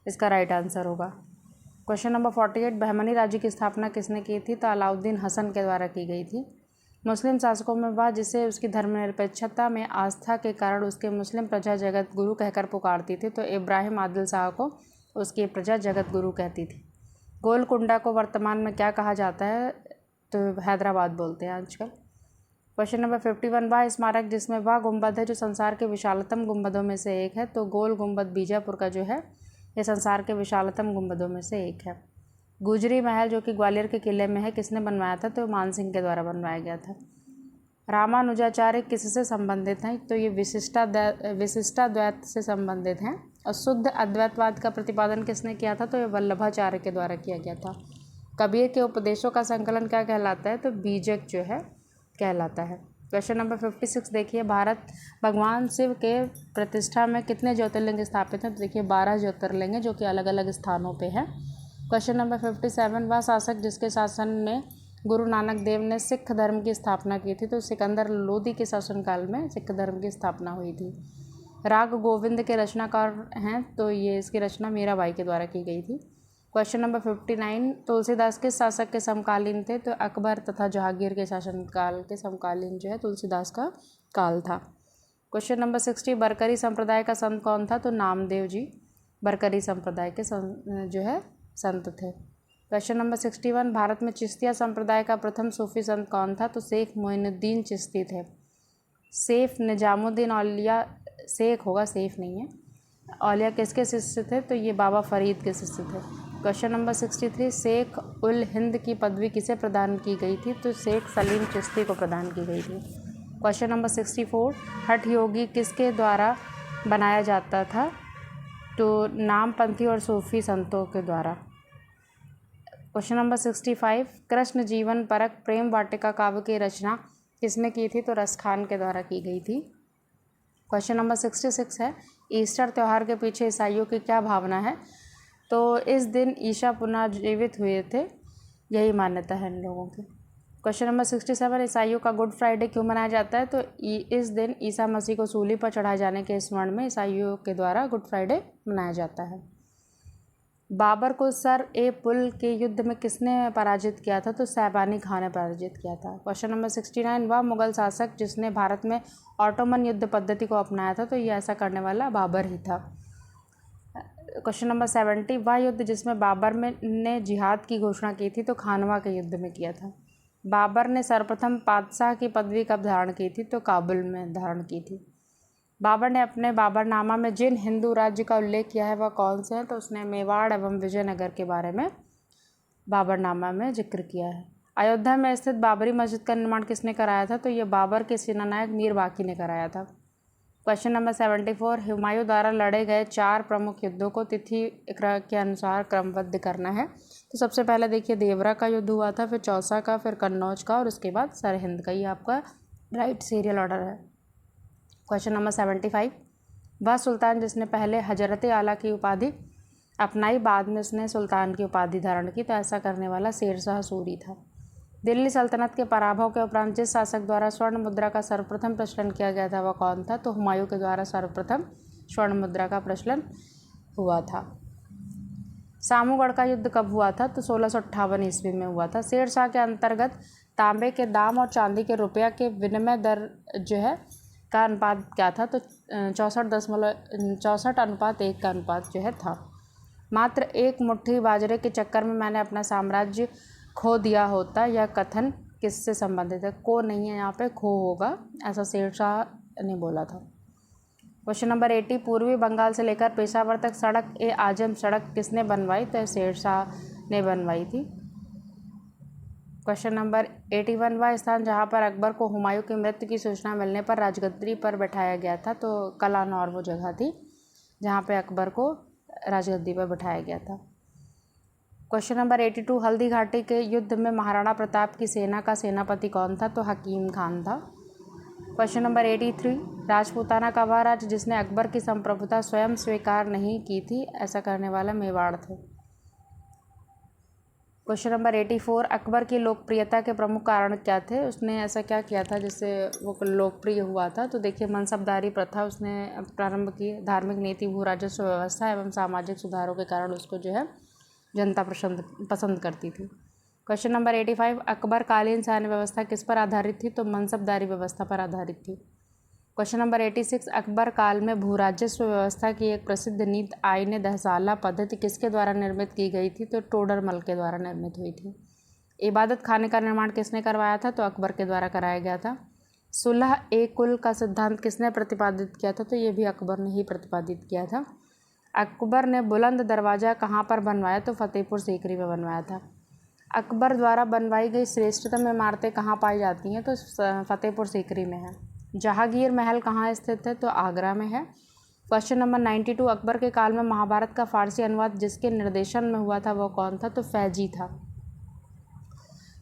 इसका राइट आंसर होगा। क्वेश्चन नंबर 48, बहमनी राज्य की स्थापना किसने की थी, तो अलाउद्दीन हसन के द्वारा की गई थी। मुस्लिम शासकों में वह जिसे उसकी धर्मनिरपेक्षता में आस्था के कारण उसके मुस्लिम प्रजा जगत गुरु कहकर पुकारती थी, तो इब्राहिम आदिल शाह को उसकी प्रजा जगत गुरु कहती थी। गोलकुंडा को वर्तमान में क्या कहा जाता है, तो हैदराबाद बोलते हैं आजकल। क्वेश्चन नंबर 51, वह स्मारक जिसमें वह गुंबद है जो संसार के विशालतम गुंबदों में से एक है, तो गोल गुंबद बीजापुर का जो है ये संसार के विशालतम गुंबदों में से एक है। गुजरी महल जो कि ग्वालियर के किले में है किसने बनवाया था, तो मान सिंह के द्वारा बनवाया गया था। रामानुजाचार्य किससे संबंधित हैं, तो ये विशिष्टाद्वैत से संबंधित हैं। और शुद्ध अद्वैतवाद का प्रतिपादन किसने किया था, तो ये वल्लभाचार्य के द्वारा किया गया था। कबीर के उपदेशों का संकलन क्या कहलाता है, तो बीजक जो है कहलाता है। क्वेश्चन नंबर 56 देखिए, भारत भगवान शिव के प्रतिष्ठा में कितने ज्योतिर्लिंग स्थापित हैं, तो देखिए 12 ज्योतिर्लिंग हैं जो कि अलग अलग स्थानों पे हैं। क्वेश्चन नंबर 57, वह शासक जिसके शासन में गुरु नानक देव ने सिख धर्म की स्थापना की थी, तो सिकंदर लोदी के शासनकाल में सिख धर्म की स्थापना हुई थी। राग गोविंद के रचनाकार हैं, तो ये इसकी रचना मीराबाई के द्वारा की गई थी। क्वेश्चन नंबर 59, तुलसीदास किस शासक के समकालीन थे, तो अकबर तथा जहांगीर के शासनकाल के समकालीन जो है तुलसीदास का काल था। क्वेश्चन नंबर 60, बरकरी संप्रदाय का संत कौन था, तो नामदेव जी बरकरी संप्रदाय के जो है संत थे। क्वेश्चन नंबर 61, भारत में चिश्तिया संप्रदाय का प्रथम सूफी संत कौन था, तो शेख मोइनुद्दीन चिश्ती थे। शेख निजामुद्दीन औलिया, शेख होगा सेफ नहीं है, औलिया किसके शिष्य थे, तो ये बाबा फरीद के शिष्य थे। क्वेश्चन नंबर 63, शेख उल हिंद की पदवी किसे प्रदान की गई थी, तो शेख सलीम चिश्ती को प्रदान की गई थी। क्वेश्चन नंबर 64, हठ योगी किसके द्वारा बनाया जाता था, तो नामपंथी और सूफी संतों के द्वारा। क्वेश्चन नंबर 65, कृष्ण जीवन परक प्रेम वाटिका काव्य की रचना किसने की थी, तो रसखान के द्वारा की गई थी। क्वेश्चन नंबर 66 है, ईस्टर त्यौहार के पीछे ईसाइयों की क्या भावना है, तो इस दिन ईसा पुनर्जीवित हुए थे, यही मान्यता है इन लोगों की। क्वेश्चन नंबर 67, ईसाइयों का गुड फ्राइडे क्यों मनाया जाता है, तो इस दिन ईसा मसीह को सूली पर चढ़ाए जाने के स्मरण में ईसाइयों के द्वारा गुड फ्राइडे मनाया जाता है। बाबर को सर ए पुल के युद्ध में किसने पराजित किया था, तो सैबानी खां ने पराजित किया था। क्वेश्चन नंबर 69, वह मुगल शासक जिसने भारत में ऑटोमन युद्ध पद्धति को अपनाया था, तो ये ऐसा करने वाला बाबर ही था। क्वेश्चन नंबर 70, वह युद्ध जिसमें बाबर ने जिहाद की घोषणा की थी, तो खानवा के युद्ध में किया था। बाबर ने सर्वप्रथम पातशाह की पदवी कब धारण की थी, तो काबुल में धारण की थी। बाबर ने अपने बाबरनामा में जिन हिंदू राज्य का उल्लेख किया है वह कौन से हैं, तो उसने मेवाड़ एवं विजयनगर के बारे में बाबरनामा में जिक्र किया है। अयोध्या में स्थित बाबरी मस्जिद का निर्माण किसने कराया था, तो ये बाबर के सेनानायक मीर बाकी ने कराया था। क्वेश्चन नंबर 74, हुमायूं द्वारा लड़े गए 4 प्रमुख युद्धों को तिथि के अनुसार क्रमबद्ध करना है, तो सबसे पहले देखिए देवरा का युद्ध हुआ था, फिर चौसा का, फिर कन्नौज का और उसके बाद सरहिंद का। ये आपका राइट सीरियल ऑर्डर है। क्वेश्चन नंबर 75, वह सुल्तान जिसने पहले हजरत आला की उपाधि अपनाई, बाद में उसने सुल्तान की उपाधि धारण की, तो ऐसा करने वाला शेरशाह सूरी था। दिल्ली सल्तनत के पराभव के उपरांत जिस शासक द्वारा स्वर्ण मुद्रा का सर्वप्रथम प्रचलन किया गया था वह कौन था, तो हुमायूं के द्वारा सर्वप्रथम स्वर्ण मुद्रा का प्रचलन हुआ था। सामूगढ़ का युद्ध कब हुआ था, तो 1658 ईस्वी में हुआ था। शेरशाह के अंतर्गत तांबे के दाम और चांदी के रुपया के विनिमय दर जो है का अनुपात क्या था, तो 64.1 का अनुपात जो है था। मात्र एक मुट्ठी बाजरे के चक्कर में मैंने अपना साम्राज्य खो दिया होता, यह कथन किससे संबंधित है? को नहीं है यहाँ पे, खो होगा, ऐसा शेरशाह ने बोला था। क्वेश्चन नंबर 80, पूर्वी बंगाल से लेकर पेशावर तक सड़क ए आजम सड़क किसने बनवाई? तो शेरशाह ने बनवाई थी। क्वेश्चन नंबर 81, वह स्थान जहाँ पर अकबर को हुमायूं की मृत्यु की सूचना मिलने पर राजगद्दी पर बैठाया गया था, तो कलानौर वो जगह थी जहाँ पे अकबर को राजगद्दी पर बैठाया गया था। क्वेश्चन नंबर 82, हल्दी घाटी के युद्ध में महाराणा प्रताप की सेना का सेनापति कौन था? तो हकीम खान था। क्वेश्चन नंबर 83, राजपूताना का वह राज्य जिसने अकबर की संप्रभुता स्वयं स्वीकार नहीं की थी, ऐसा करने वाला मेवाड़ थे। क्वेश्चन नंबर 84, अकबर की लोकप्रियता के प्रमुख कारण क्या थे? उसने ऐसा क्या किया था जिससे वो लोकप्रिय हुआ था? तो देखिए, मनसबदारी प्रथा उसने प्रारंभ की, धार्मिक नीति, भू राजस्व व्यवस्था एवं सामाजिक सुधारों के कारण उसको जो है जनता पसंद करती थी। क्वेश्चन नंबर 85, अकबरकालीन सैन्य व्यवस्था किस पर आधारित थी? तो मनसबदारी व्यवस्था पर आधारित थी। क्वेश्चन नंबर 86, अकबर काल में भू राजस्व व्यवस्था की एक प्रसिद्ध नीति आईने दहसाला पद्धति किसके द्वारा निर्मित की गई थी? तो टोडरमल के द्वारा निर्मित हुई थी। इबादत खाने का निर्माण किसने करवाया था? तो अकबर के द्वारा कराया गया था। सुलह ए कुल का सिद्धांत किसने प्रतिपादित किया था? तो ये भी अकबर ने ही प्रतिपादित किया था। अकबर ने बुलंद दरवाज़ा कहाँ पर बनवाया? तो फतेहपुर सीकरी में बनवाया था। अकबर द्वारा बनवाई गई श्रेष्ठतम इमारतें कहाँ पाई जाती हैं? तो फतेहपुर सीकरी में है। जहांगीर महल कहाँ स्थित है? तो आगरा में है। क्वेश्चन नंबर 92, अकबर के काल में महाभारत का फारसी अनुवाद जिसके निर्देशन में हुआ था वो कौन था? तो फैजी था।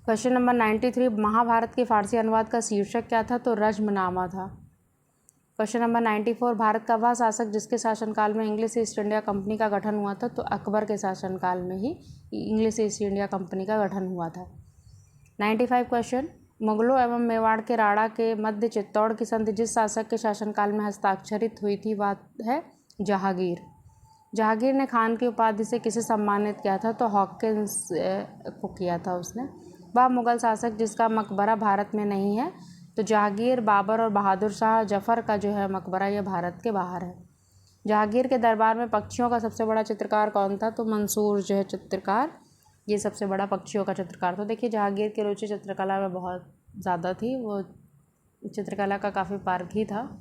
क्वेश्चन नंबर 93, महाभारत के फारसी अनुवाद का शीर्षक क्या था? तो रज्मनामा था। क्वेश्चन नंबर 94, भारत का वह शासक जिसके शासनकाल में इंग्लिश ईस्ट इंडिया कंपनी का गठन हुआ था? तो अकबर के शासनकाल में ही इंग्लिश ईस्ट इंडिया कंपनी का गठन हुआ था। 95 क्वेश्चन, मुगलों एवं मेवाड़ के राणा के मध्य चित्तौड़ की संधि जिस शासक के शासनकाल में हस्ताक्षरित हुई थी वह है जहांगीर। जहांगीर ने खान की उपाधि से किसे सम्मानित किया था? तो हॉकिंस को किया था उसने। वह मुगल शासक जिसका मकबरा भारत में नहीं है? तो जहांगीर, बाबर और बहादुर शाह जफ़र का जो है मकबरा यह भारत के बाहर है। जहांगीर के दरबार में पक्षियों का सबसे बड़ा चित्रकार कौन था? तो मंसूर जो है चित्रकार, ये सबसे बड़ा पक्षियों का चित्रकार था। देखिए, जहांगीर की रुचि चित्रकला में बहुत ज़्यादा थी, वो चित्रकला का काफ़ी पारखी था।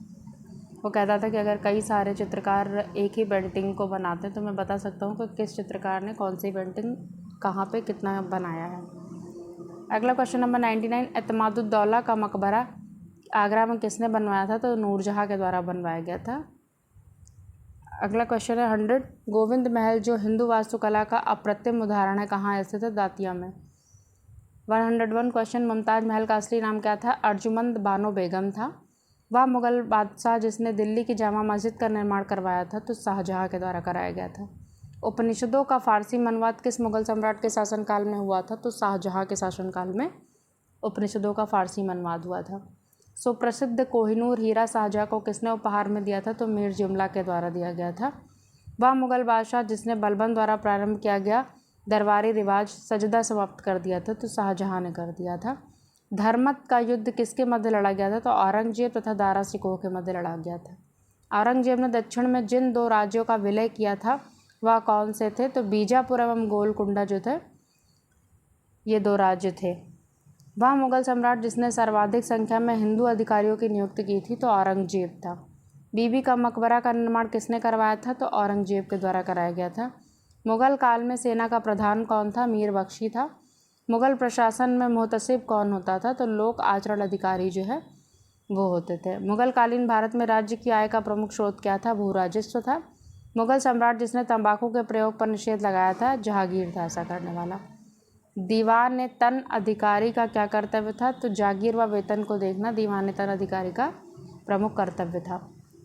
वो कहता था कि अगर कई सारे चित्रकार एक ही पेंटिंग को बनाते तो मैं बता सकता हूँ कि किस चित्रकार ने कौन सी पेंटिंग कहाँ पे कितना बनाया है। अगला क्वेश्चन नंबर 99, एतमादुद्दौला का मकबरा आगरा में किसने बनवाया था? तो नूरजहाँ के द्वारा बनवाया गया था। अगला क्वेश्चन है 100, गोविंद महल जो हिंदू वास्तुकला का अप्रतिम उदाहरण है कहाँ स्थित है? दातिया में। 101 क्वेश्चन, मुमताज़ महल का असली नाम क्या था? अर्जुमंद बानो बेगम था। वह मुगल बादशाह जिसने दिल्ली की जामा मस्जिद का निर्माण करवाया था? तो शाहजहाँ के द्वारा कराया गया था। उपनिषदों का फारसी अनुवाद किस मुगल सम्राट के शासनकाल में हुआ था? तो शाहजहाँ के शासनकाल में उपनिषदों का फारसी अनुवाद हुआ था। सुप्रसिद्ध कोहिनूर हीरा शाहजहाँ को किसने उपहार में दिया था? तो मीर जुमला के द्वारा दिया गया था। वह मुगल बादशाह जिसने बलबन द्वारा प्रारंभ किया गया दरबारी रिवाज सजदा समाप्त कर दिया था? तो शाहजहाँ ने कर दिया था। धर्मत का युद्ध किसके मध्य लड़ा गया था? तो औरंगजेब तथा दारा सिकोह के मध्य लड़ा गया था। औरंगजेब ने दक्षिण में जिन 2 राज्यों का विलय किया था वह कौन से थे? तो बीजापुर एवं गोलकुंडा जो थे ये 2 राज्य थे। वह मुगल सम्राट जिसने सर्वाधिक संख्या में हिंदू अधिकारियों की नियुक्ति की थी? तो औरंगजेब था। बीबी का मकबरा का निर्माण किसने करवाया था? तो औरंगजेब के द्वारा कराया गया था। मुगल काल में सेना का प्रधान कौन था? मीर बख्शी था। मुगल प्रशासन में मुहतसिब कौन होता था? तो लोक आचरण अधिकारी जो है वो होते थे। मुगल कालीन भारत में राज्य की आय का प्रमुख स्रोत क्या था? भू राजस्व था। मुगल सम्राट जिसने तंबाकू के प्रयोग पर निषेध लगाया था? जहांगीर था ऐसा करने वाला। दीवान तन अधिकारी का क्या कर्तव्य था? तो जागीर व वेतन को देखना दीवान तन अधिकारी का प्रमुख कर्तव्य था।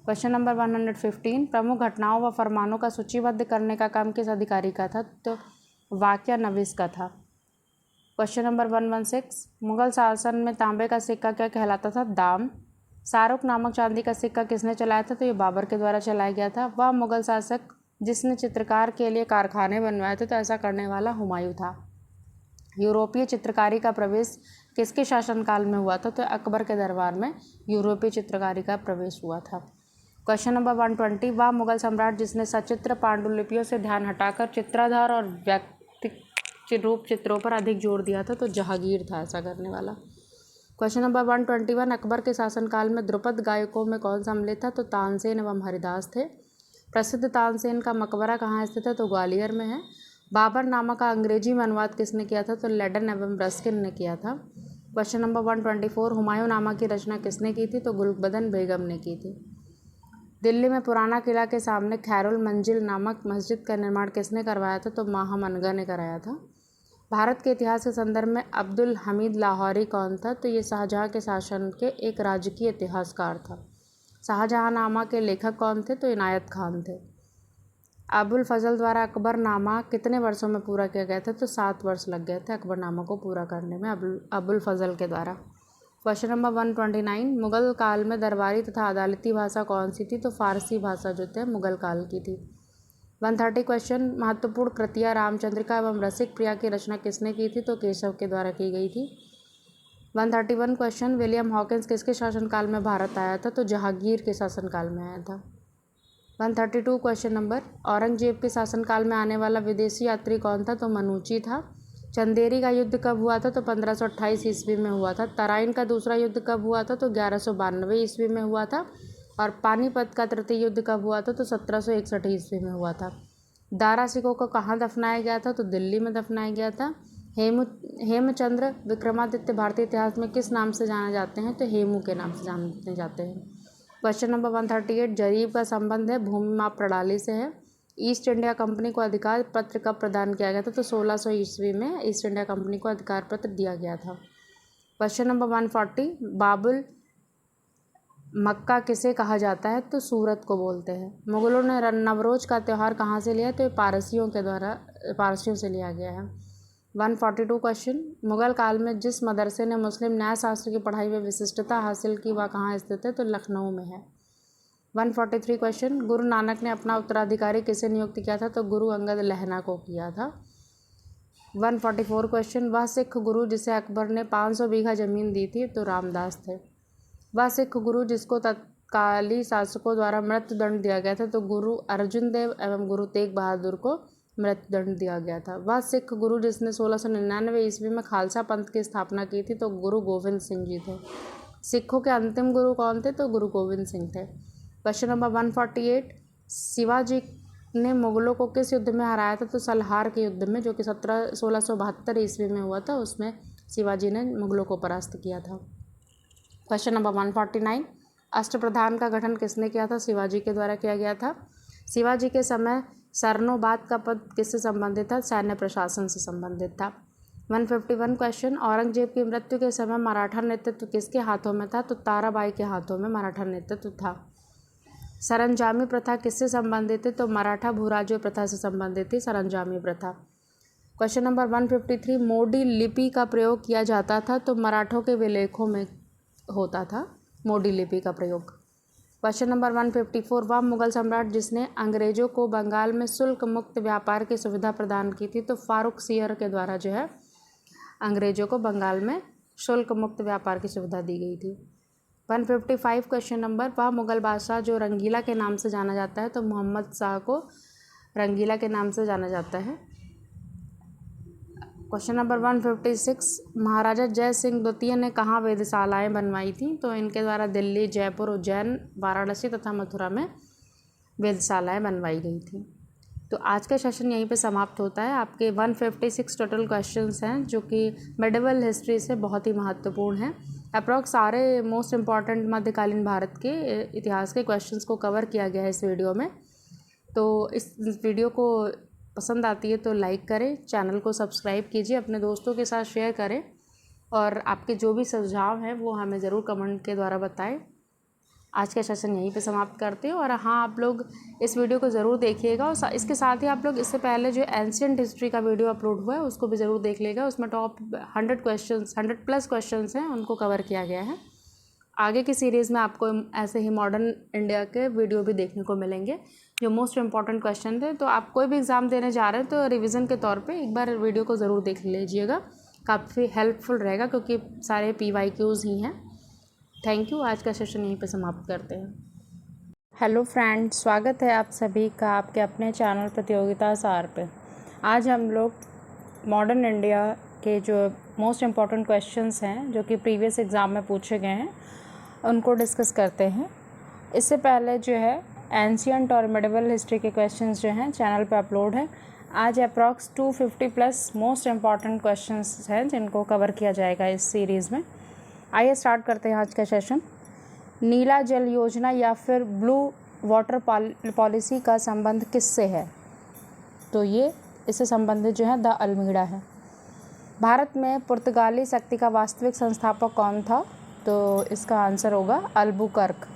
क्वेश्चन नंबर 115, प्रमुख घटनाओं व फरमानों का सूचीबद्ध करने का काम किस अधिकारी का था? तो वाक़या नवीस का था। क्वेश्चन नंबर 116, मुगल शासन में तांबे का सिक्का क्या कहलाता था? दाम। शाहरुख नामक चांदी का सिक्का किसने चलाया था? तो ये बाबर के द्वारा चलाया गया था। वह मुगल शासक जिसने चित्रकार के लिए कारखाने बनवाए थे? तो ऐसा करने वाला हुमायूं था। यूरोपीय चित्रकारी का प्रवेश किसके शासनकाल में हुआ था? तो अकबर के दरबार में यूरोपीय चित्रकारी का प्रवेश हुआ था। क्वेश्चन नंबर 120, वह मुगल सम्राट जिसने सचित्र पांडुलिपियों से ध्यान हटाकर चित्राधार और व्यक्तिक रूप चित्रों पर अधिक जोर दिया था? तो जहांगीर था ऐसा करने वाला। क्वेश्चन नंबर 121, अकबर के शासनकाल में ध्रुपद गायकों में कौन सम्मिलित था? तो तानसेन एवं हरिदास थे। प्रसिद्ध तानसेन का मकबरा कहाँ स्थित है? तो ग्वालियर में है। बाबर नामा का अंग्रेजी में अनुवाद किसने किया था? तो लेडन एवं रस्किन ने किया था। क्वेश्चन नंबर 124, हुमायूं नामा की रचना किसने की थी? तो गुलबदन बेगम ने की थी। दिल्ली में पुराना किला के सामने खैरुल मंजिल नामक मस्जिद का निर्माण किसने करवाया था? तो महामनगा ने कराया था। भारत के इतिहास के संदर्भ में अब्दुल हमीद लाहौरी कौन था? तो ये शाहजहाँ के शासन के एक राजकीय इतिहासकार था। शाहजहाँनामा के लेखक कौन थे? तो इनायत खान थे। अबुल फजल द्वारा अकबरनामा कितने वर्षों में पूरा किया गया था? तो 7 वर्ष लग गए थे अकबरनामा को पूरा करने में अबुल फजल के द्वारा। क्वेश्चन नंबर 129, मुगल काल में दरबारी तथा अदालती भाषा कौन सी थी? तो फारसी भाषा जो थे मुगल काल की थी। 130 क्वेश्चन, महत्वपूर्ण कृतियाँ रामचंद्रिका एवं रसिक प्रिया की रचना किसने की थी? तो केशव के द्वारा की गई थी। 131 क्वेश्चन, विलियम हॉकिंस किसके शासनकाल में भारत आया था? तो जहांगीर के शासनकाल में आया था। 132 क्वेश्चन नंबर, औरंगजेब के शासनकाल में आने वाला विदेशी यात्री कौन था? तो मनूची था। चंदेरी का युद्ध कब हुआ था? तो 1528 ईस्वी में हुआ था। तराइन का दूसरा युद्ध कब हुआ था? तो 1192 ईस्वी में हुआ था। और पानीपत का तृतीय युद्ध कब हुआ था? तो 1761 ईस्वी में हुआ था। दारा सिकों को कहाँ दफनाया गया था? तो दिल्ली में दफनाया गया था। हेमचंद्र विक्रमादित्य भारतीय इतिहास में किस नाम से जाने जाते हैं? तो हेमू के नाम से जाने जाते हैं। क्वेश्चन नंबर 138, जरीब का संबंध है भूमि माप प्रणाली से है। ईस्ट इंडिया कंपनी को अधिकार पत्र कब प्रदान किया गया था? तो 1600 ईस्वी में ईस्ट इंडिया कंपनी को अधिकार पत्र दिया गया था। क्वेश्चन नंबर 140, बाबुल मक्का किसे कहा जाता है? तो सूरत को बोलते हैं। मुगलों ने नवरोज का त्यौहार कहाँ से लिया? तो पारसियों से लिया गया है। 142 क्वेश्चन, मुगल काल में जिस मदरसे ने मुस्लिम न्याय शास्त्र की पढ़ाई में विशिष्टता हासिल की वह कहाँ स्थित है? तो लखनऊ में है। 143 क्वेश्चन, गुरु नानक ने अपना उत्तराधिकारी किसे नियुक्त किया था? तो गुरु अंगद लहना को किया था। 144 क्वेश्चन, वह सिख गुरु जिसे अकबर ने 500 बीघा जमीन दी थी? तो रामदास थे। वह सिख गुरु जिसको तत्कालीन शासकों द्वारा मृत्युदंड दिया गया था? तो गुरु अर्जुन देव एवं गुरु तेग बहादुर को मृत्युदंड दिया गया था। वह सिख गुरु जिसने 1699 ईस्वी में खालसा पंथ की स्थापना की थी? तो गुरु गोविंद सिंह जी थे। सिखों के अंतिम गुरु कौन थे? तो गुरु गोविंद सिंह थे। क्वेश्चन नंबर 148, शिवाजी ने मुगलों को किस युद्ध में हराया था? तो सलहार के युद्ध में, जो कि 1672 ईस्वी में हुआ था, उसमें शिवाजी ने मुगलों को परास्त किया था। क्वेश्चन नंबर 149, अष्टप्रधान का गठन किसने किया था? शिवाजी के द्वारा किया गया था। शिवाजी के समय सरनोबाद का पद किससे संबंधित था? सैन्य प्रशासन से संबंधित था। 151 क्वेश्चन, औरंगजेब की मृत्यु के समय मराठा नेतृत्व किसके हाथों में था? तो ताराबाई के हाथों में मराठा नेतृत्व था। सरंजामी प्रथा किससे संबंधित है? तो मराठा भूराजो प्रथा से संबंधित थी सरंजामी प्रथा। क्वेश्चन नंबर 153, मोडी लिपि का प्रयोग किया जाता था? तो मराठों के विलेखों में होता था मोडी लिपि का प्रयोग। क्वेश्चन नंबर 154, वह मुगल सम्राट जिसने अंग्रेजों को बंगाल में शुल्क मुक्त व्यापार की सुविधा प्रदान की थी? तो फारूक सियर के द्वारा जो है अंग्रेजों को बंगाल में शुल्क मुक्त व्यापार की सुविधा दी गई थी। 155 क्वेश्चन नंबर, वह मुगल बादशाह जो रंगीला के नाम से जाना जाता है? तो मोहम्मद शाह को रंगीला के नाम से जाना जाता है। क्वेश्चन नंबर 156, महाराजा जय सिंह द्वितीय ने कहाँ वेधशालाएँ बनवाई थी? तो इनके द्वारा दिल्ली, जयपुर, उज्जैन, वाराणसी तथा मथुरा में वेधशालाएँ बनवाई गई थी। तो आज का सेशन यहीं पे समाप्त होता है। आपके 156 टोटल क्वेश्चंस हैं जो कि मेडिवल हिस्ट्री से बहुत ही महत्वपूर्ण हैं। अप्रॉक्स सारे मोस्ट इम्पॉर्टेंट मध्यकालीन भारत के इतिहास के क्वेश्चंस को कवर किया गया है इस वीडियो में। तो इस वीडियो को पसंद आती है तो लाइक करें, चैनल को सब्सक्राइब कीजिए, अपने दोस्तों के साथ शेयर करें और आपके जो भी सुझाव हैं वो हमें ज़रूर कमेंट के द्वारा बताएं। आज का सेशन यहीं पे समाप्त करते हैं और हाँ, आप लोग इस वीडियो को ज़रूर देखिएगा और इसके साथ ही आप लोग इससे पहले जो एंशिएंट हिस्ट्री का वीडियो अपलोड हुआ है उसको भी ज़रूर देख लेगा। उसमें टॉप 100+ क्वेश्चंस हैं, उनको कवर किया गया है। आगे की सीरीज़ में आपको ऐसे ही मॉडर्न इंडिया के वीडियो भी देखने को मिलेंगे जो मोस्ट इम्पॉर्टेंट क्वेश्चन थे। तो आप कोई भी एग्ज़ाम देने जा रहे हैं तो रिवीजन के तौर पे एक बार वीडियो को ज़रूर देख लीजिएगा। काफ़ी हेल्पफुल रहेगा क्योंकि सारे PYQs ही हैं। Thank you. आज का सेशन यहीं पे समाप्त करते हैं। हेलो फ्रेंड्स, स्वागत है आप सभी का आपके अपने चैनल प्रतियोगिता सार पे। आज हम लोग मॉडर्न इंडिया के जो मोस्ट इम्पॉर्टेंट क्वेश्चंस हैं जो कि प्रीवियस एग्ज़ाम में पूछे गए हैं उनको डिस्कस करते हैं। इससे पहले जो है एंशियंट और मिडिवल हिस्ट्री के क्वेश्चंस जो हैं चैनल पे अपलोड है। आज approx 250 plus most important questions हैं जिनको कवर किया जाएगा इस सीरीज़ में। आइए स्टार्ट करते हैं आज का सेशन। नीला जल योजना या फिर ब्लू वाटर पॉलिसी का संबंध किससे है? तो ये इससे संबंधित जो है द अल्मीड़ा है। भारत में पुर्तगाली शक्ति का वास्तविक संस्थापक कौन था? तो इसका आंसर होगा अल्बुकर्क।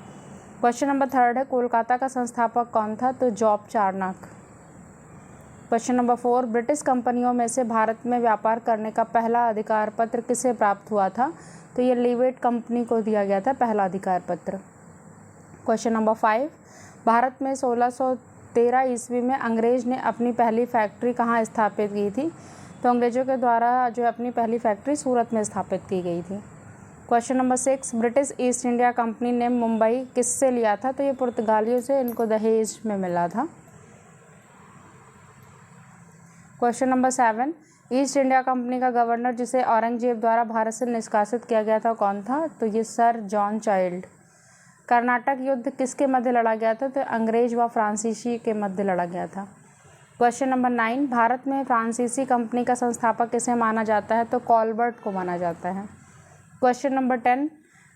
क्वेश्चन नंबर 3 है कोलकाता का संस्थापक कौन था? तो जॉब चार्नक। क्वेश्चन नंबर 4 ब्रिटिश कंपनियों में से भारत में व्यापार करने का पहला अधिकार पत्र किसे प्राप्त हुआ था? तो ये लीवेट कंपनी को दिया गया था पहला अधिकार पत्र। क्वेश्चन नंबर 5 भारत में 1613 ईस्वी में अंग्रेज ने अपनी पहली फैक्ट्री कहाँ स्थापित की थी? तो अंग्रेजों के द्वारा जो अपनी पहली फैक्ट्री सूरत में स्थापित की गई थी। Question number 6 British east India company ने मुंबई किससे लिया था? तो ये पुर्तगालियों से इनको दहेज में मिला था। Question number 7 east India company का गवर्नर जिसे औरंगजेब द्वारा भारत से निष्कासित किया गया था कौन था? तो ये सर जॉन चाइल्ड। कर्नाटक युद्ध किसके मध्य लड़ा गया था? तो अंग्रेज व फ्रांसीसी के मध्य लड़ा गया था। क्वेश्चन नंबर 9 भारत में फ्रांसीसी कंपनी का संस्थापक किसे माना जाता है? तो कॉलबर्ट को माना जाता है। क्वेश्चन नंबर 10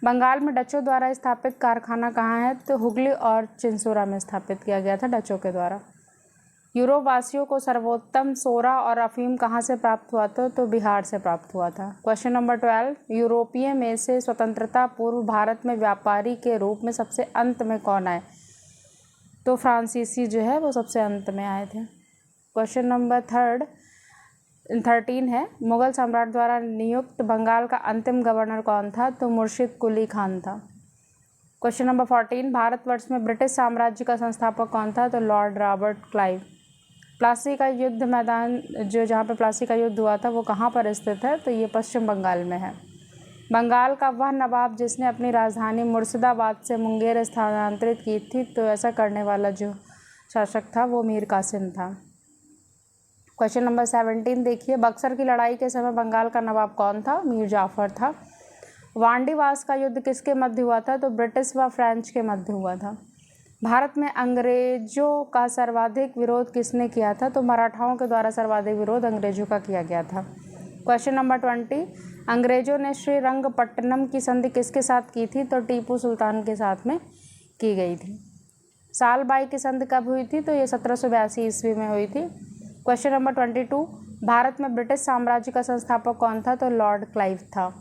बंगाल में डचों द्वारा स्थापित कारखाना कहाँ है? तो हुगली और चिंसोरा में स्थापित किया गया था डचों के द्वारा। यूरोप वासियों को सर्वोत्तम सोरा और अफीम कहाँ से प्राप्त हुआ था? तो बिहार से प्राप्त हुआ था। क्वेश्चन नंबर 12 यूरोपीय में से स्वतंत्रता पूर्व भारत में व्यापारी के रूप में सबसे अंत में कौन आए? तो फ्रांसीसी जो है वो सबसे अंत में आए थे। क्वेश्चन नंबर 13 है मुगल सम्राट द्वारा नियुक्त बंगाल का अंतिम गवर्नर कौन था? तो मुर्शिद कुली खान था। क्वेश्चन नंबर 14 भारतवर्ष में ब्रिटिश साम्राज्य का संस्थापक कौन था? तो लॉर्ड रॉबर्ट क्लाइव। प्लासी का युद्ध मैदान जो जहाँ पे प्लासी का युद्ध हुआ था वो कहाँ पर स्थित है? तो ये पश्चिम बंगाल में है। बंगाल का वह नवाब जिसने अपनी राजधानी मुर्शिदाबाद से मुंगेर स्थानांतरित की थी, तो ऐसा करने वाला जो शासक था वो मीर कासिम था। क्वेश्चन नंबर 17 देखिए बक्सर की लड़ाई के समय बंगाल का नवाब कौन था? मीर जाफर था। वांडीवास का युद्ध किसके मध्य हुआ था? तो ब्रिटिश व फ्रेंच के मध्य हुआ था। भारत में अंग्रेजों का सर्वाधिक विरोध किसने किया था? तो मराठाओं के द्वारा सर्वाधिक विरोध अंग्रेजों का किया गया था। क्वेश्चन नंबर 20 अंग्रेजों ने श्रीरंगपट्टनम की संधि किसके साथ की थी? तो टीपू सुल्तान के साथ में की गई थी। सालबाई की संधि कब हुई थी? तो ये 1782 ईस्वी में हुई थी। क्वेश्चन नंबर 22 भारत में ब्रिटिश साम्राज्य का संस्थापक कौन था? तो लॉर्ड क्लाइव था।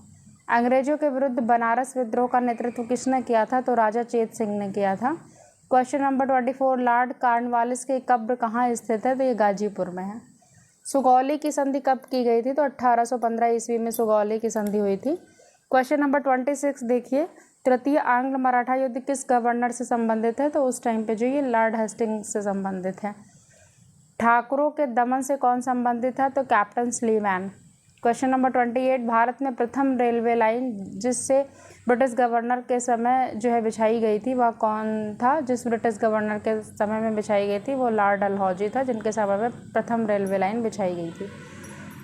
अंग्रेजों के विरुद्ध बनारस विद्रोह का नेतृत्व किसने किया था? तो राजा चेत सिंह ने किया था। क्वेश्चन नंबर 24 लॉर्ड कॉर्नवालिस की कब्र कहाँ स्थित है? तो ये गाजीपुर में है। सुगौली की संधि कब की गई थी? तो 1815 ईस्वी में सुगौली की संधि हुई थी। क्वेश्चन नंबर 26 देखिए तृतीय आंग्ल मराठा युद्ध किस गवर्नर से संबंधित है? तो उस टाइम पे जो ये लॉर्ड हेस्टिंग्स से संबंधित है। ठाकुरों के दमन से कौन संबंधित है? तो captain Sleeman. Question number 28 Bharat में प्रथम रेलवे लाइन जिससे ब्रिटिश गवर्नर के समय जो है बिछाई गई थी वह कौन था? जिस ब्रिटिश गवर्नर के समय में बिछाई गई थी वो लॉर्ड डलहौजी था, जिनके समय में प्रथम रेलवे लाइन बिछाई गई थी।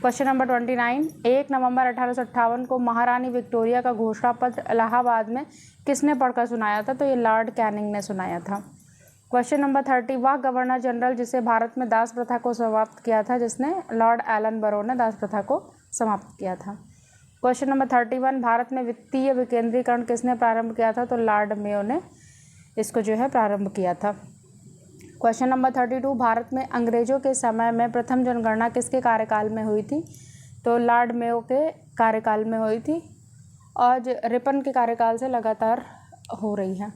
क्वेश्चन नंबर 29 1 नवंबर 1858 को महारानी विक्टोरिया का घोषणा पत्र इलाहाबाद में किसने पढ़कर सुनाया था? तो ये लॉर्ड कैनिंग ने सुनाया था। क्वेश्चन नंबर 30 वह गवर्नर जनरल जिसे भारत में दास प्रथा को समाप्त किया था, जिसने लॉर्ड एलन बरो ने दास प्रथा को समाप्त किया था। क्वेश्चन नंबर 31 भारत में वित्तीय विकेंद्रीकरण किसने प्रारंभ किया था? तो लॉर्ड मेयो ने इसको जो है प्रारंभ किया था। क्वेश्चन नंबर 32 भारत में अंग्रेजों के समय में प्रथम जनगणना किसके कार्यकाल में हुई थी? तो लॉर्ड मेयो के कार्यकाल में हुई थी और रिपन के कार्यकाल से लगातार हो रही है।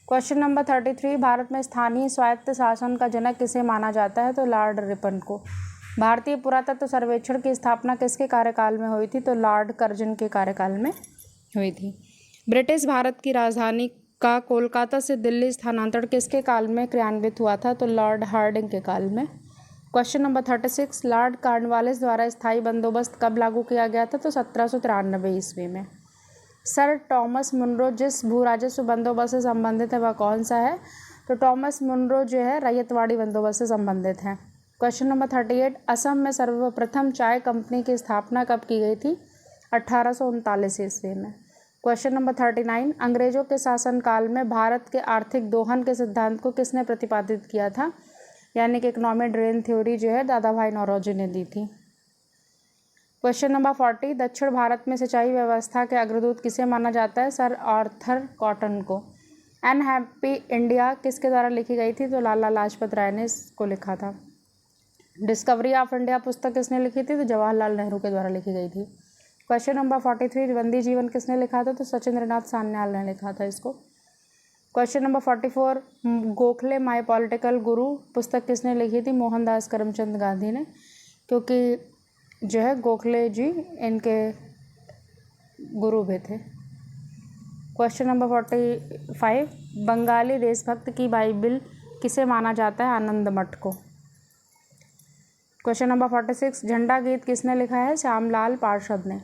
क्वेश्चन नंबर 33 भारत में स्थानीय स्वायत्त शासन का जनक किसे माना जाता है? तो लॉर्ड रिपन को। भारतीय पुरातत्व सर्वेक्षण की स्थापना किसके कार्यकाल में हुई थी? तो लॉर्ड कर्जन के कार्यकाल में हुई थी। ब्रिटिश भारत की राजधानी का कोलकाता से दिल्ली स्थानांतरण किसके काल में क्रियान्वित हुआ था? तो लॉर्ड हार्डिंग के काल में। क्वेश्चन नंबर 36, लॉर्ड कॉर्नवालिस द्वारा स्थायी बंदोबस्त कब लागू किया गया था? तो 1793 ईस्वी में। सर टॉमस मुनरो जिस भू राजस्व बंदोबस्त से संबंधित है वह कौन सा है? तो टॉमस मुनरो जो है रैयतवाड़ी बंदोबस्त से संबंधित है। क्वेश्चन नंबर 38, असम में सर्वप्रथम चाय कंपनी की स्थापना कब की गई थी? 1839 ईस्वी में। क्वेश्चन नंबर 39, अंग्रेजों के शासनकाल में भारत के आर्थिक दोहन के सिद्धांत को किसने प्रतिपादित किया था? यानी कि इकोनॉमिक ड्रेन थ्योरी जो है दादा भाई नौरोजी ने दी थी। क्वेश्चन नंबर 40, दक्षिण भारत में सिंचाई व्यवस्था के अग्रदूत किसे माना जाता है? सर आर्थर कॉटन को। अनहैप्पी इंडिया किसके द्वारा लिखी गई थी? तो लाला लाजपत राय ने इसको लिखा था। डिस्कवरी ऑफ इंडिया पुस्तक किसने लिखी थी? तो जवाहरलाल नेहरू के द्वारा लिखी गई थी। क्वेश्चन नंबर 43, बंदी जीवन किसने लिखा था? तो सचिंद्रनाथ सान्याल ने लिखा था इसको। Question number 44, Gokhale my political गुरु पुस्तक किसने लिखी थी? मोहनदास करमचंद गांधी ने, क्योंकि जो है गोखले जी इनके गुरु भी थे। क्वेश्चन नंबर 45, बंगाली देशभक्त की बाइबिल किसे माना जाता है? आनंद मठ को। क्वेश्चन नंबर 46, झंडा गीत किसने लिखा है? श्यामलाल पार्षद ने।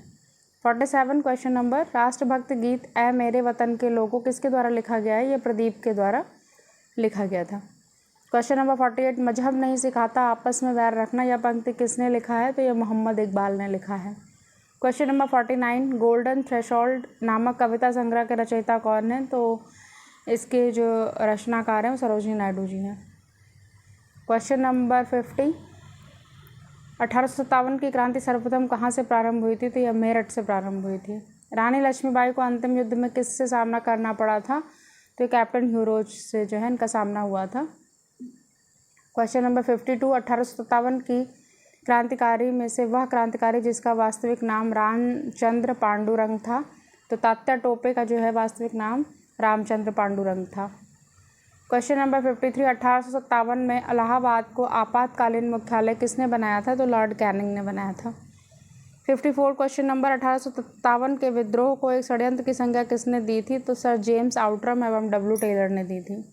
47, क्वेश्चन नंबर, राष्ट्रभक्त गीत ऐ मेरे वतन के लोगों किसके द्वारा लिखा गया है? ये प्रदीप के द्वारा लिखा गया था। क्वेश्चन नंबर 48, मजहब नहीं सिखाता आपस में वैर रखना, यह पंक्ति किसने लिखा है? तो यह मोहम्मद इकबाल ने लिखा है। क्वेश्चन नंबर 49, गोल्डन थ्रेशोल्ड नामक कविता संग्रह के रचयिता कौन है? तो इसके जो रचनाकार हैं वो सरोजिनी नायडू जी हैं। क्वेश्चन नंबर 50, 1857 की क्रांति सर्वप्रथम कहाँ से प्रारंभ हुई थी? तो यह मेरठ से प्रारंभ हुई थी। रानी लक्ष्मीबाई को अंतिम युद्ध में किससे सामना करना पड़ा था? तो कैप्टन ह्यूरोज से जो है इनका सामना हुआ था। क्वेश्चन नंबर 52, 1857 की क्रांतिकारी में से वह क्रांतिकारी जिसका वास्तविक नाम रामचंद्र पांडुरंग था? तो तात्या टोपे का जो है वास्तविक नाम रामचंद्र पांडुरंग था। क्वेश्चन नंबर 53, 1857 में इलाहाबाद को आपातकालीन मुख्यालय किसने बनाया था? तो लॉर्ड कैनिंग ने बनाया था। 54, क्वेश्चन नंबर, 1857 के विद्रोह को एक षड्यंत्र की संज्ञा किसने दी थी? तो सर जेम्स आउटरम एवं डब्ल्यू टेलर ने दी थी।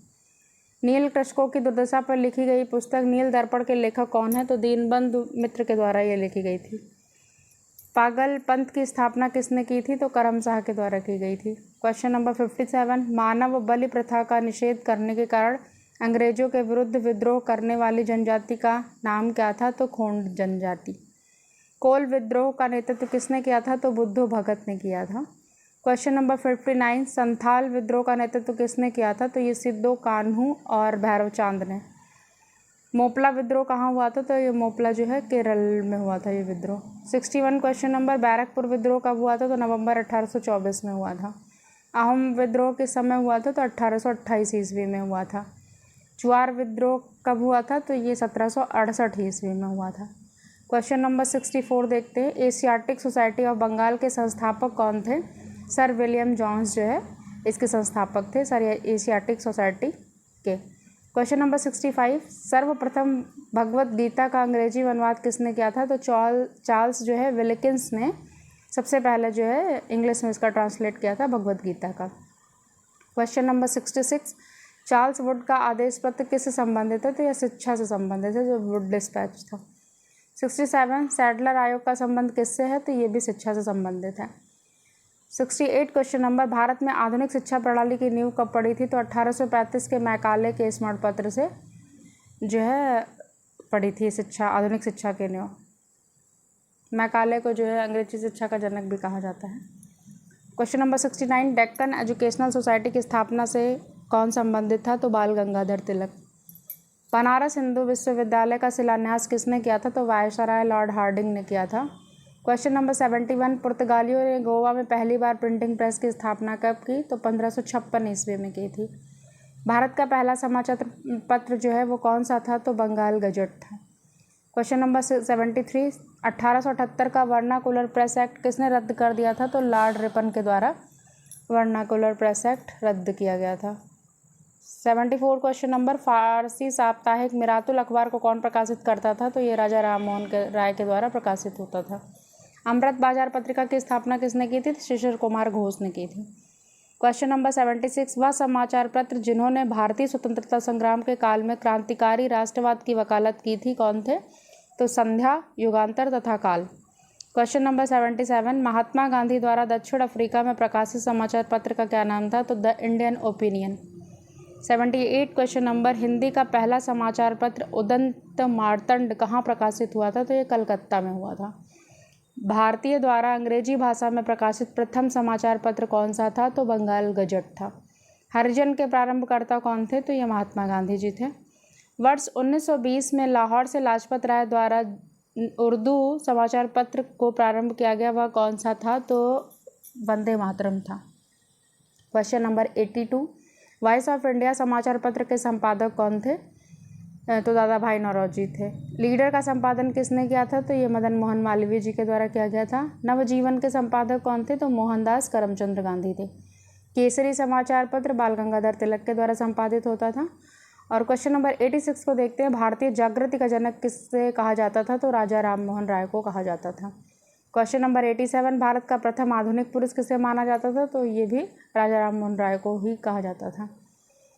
नील कृषकों की दुर्दशा पर लिखी गई पुस्तक नील दर्पण के लेखक कौन है? तो दीनबंधु मित्र के द्वारा ये लिखी गई थी। पागल पंथ की स्थापना किसने की थी? तो करम शाह के द्वारा की गई थी। क्वेश्चन नंबर 57, मानव बलि प्रथा का निषेध करने के कारण अंग्रेजों के विरुद्ध विद्रोह करने वाली जनजाति का नाम क्या था? तो खोंड जनजाति। कोल विद्रोह का नेतृत्व किसने किया था? तो बुद्धू भगत ने किया था। क्वेश्चन नंबर 59, संथाल विद्रोह का नेतृत्व किसने किया था? तो ये सिद्धो कान्हू और भैरव चांद ने। मोपला विद्रोह कहाँ हुआ था? तो ये मोपला जो है केरल में हुआ था ये विद्रोह। 61, क्वेश्चन नंबर, बैरकपुर विद्रोह कब हुआ था? तो नवंबर 1824 में हुआ था। अहोम विद्रोह किस समय हुआ था? तो 1828 ईस्वी में हुआ था। चुआर विद्रोह कब हुआ था? तो ये 1768 ईस्वी में हुआ था। क्वेश्चन नंबर 64 देखते हैं, एशियाटिक सोसाइटी ऑफ बंगाल के संस्थापक कौन थे? सर विलियम जॉन्स जो है इसके संस्थापक थे, सर एशियाटिक सोसाइटी के। क्वेश्चन नंबर 65, सर्वप्रथम भगवत गीता का अंग्रेजी अनुवाद किसने किया था? तो चार्ल्स जो है विल्किंस ने सबसे पहले जो है इंग्लिश में इसका ट्रांसलेट किया था भगवत गीता का। क्वेश्चन नंबर 66, चार्ल्स वुड का आदेश पत्र किससे संबंधित है? तो यह शिक्षा से संबंधित है, जो वुड डिस्पैच था। 67, सैडलर आयोग का संबंध किससे है? तो ये भी शिक्षा से संबंधित है। 68, क्वेश्चन नंबर, भारत में आधुनिक शिक्षा प्रणाली की नींव कब पड़ी थी? तो 1835 के मैकाले के स्मरण पत्र से जो है पड़ी थी शिक्षा, आधुनिक शिक्षा की नींव। मैकाले को जो है अंग्रेजी शिक्षा का जनक भी कहा जाता है। Question number 69, Deccan educational society की स्थापना से कौन संबंधित था? तो बाल गंगाधर तिलक। बनारस हिंदू विश्वविद्यालय का शिलान्यास किसने किया था? तो वायसराय लॉर्ड हार्डिंग ने किया था। क्वेश्चन नंबर 71, पुर्तगालियों ने गोवा में पहली बार प्रिंटिंग प्रेस की स्थापना कब की? तो 1556 ईस्वी में की थी। भारत का पहला समाचार पत्र जो है वो कौन सा था? तो बंगाल गजट था। क्वेश्चन नंबर 73, 1878 का वर्नाकुलर प्रेस एक्ट किसने रद्द कर दिया था? तो लॉर्ड रिपन के द्वारा वर्नाकुलर प्रेस एक्ट रद्द किया गया था। 74, क्वेश्चन नंबर, फारसी साप्ताहिक मिरातुल अखबार को कौन प्रकाशित करता था? तो ये राजा राम मोहन राय के द्वारा प्रकाशित होता था। अमृत बाजार पत्रिका की स्थापना किसने की थी? शिशिर कुमार घोष ने की थी। क्वेश्चन नंबर 76, वह समाचार पत्र जिन्होंने भारतीय स्वतंत्रता संग्राम के काल में क्रांतिकारी राष्ट्रवाद की वकालत की थी कौन थे? तो संध्या, युगांतर तथा काल। क्वेश्चन नंबर 77, महात्मा गांधी द्वारा दक्षिण अफ्रीका में प्रकाशित समाचार पत्र का क्या नाम था? तो the Indian opinion. 78 question number, Hindi का पहला समाचार पत्र उदंत मार्तंड कहाँ प्रकाशित हुआ था? तो ये कलकत्ता में हुआ था। भारतीय द्वारा अंग्रेजी भाषा में प्रकाशित प्रथम समाचार पत्र कौन सा था? तो बंगाल गजट था। हरिजन के प्रारंभकर्ता कौन थे? तो ये महात्मा गांधी जी थे। वर्ष 1920 में लाहौर से लाजपत राय द्वारा उर्दू समाचार पत्र को प्रारंभ किया गया, वह कौन सा था? तो वंदे मातरम था। Question number 82, voice of India समाचार पत्र के संपादक कौन थे? तो दादा भाई नौरोजी थे। लीडर का संपादन किसने किया था? तो ये मदन मोहन मालवीय जी के द्वारा किया गया था। नवजीवन के संपादक कौन थे? तो मोहनदास करमचंद गांधी थे। केसरी समाचार पत्र बाल गंगाधर तिलक के द्वारा संपादित होता था। और क्वेश्चन नंबर 86 को देखते हैं, भारतीय जागृति का जनक किससे कहा जाता था? तो राजा राम मोहन राय को कहा जाता था। क्वेश्चन नंबर 87, भारत का प्रथम आधुनिक पुरुष किसे माना जाता था? तो ये भी राजा राम मोहन राय को ही कहा जाता था।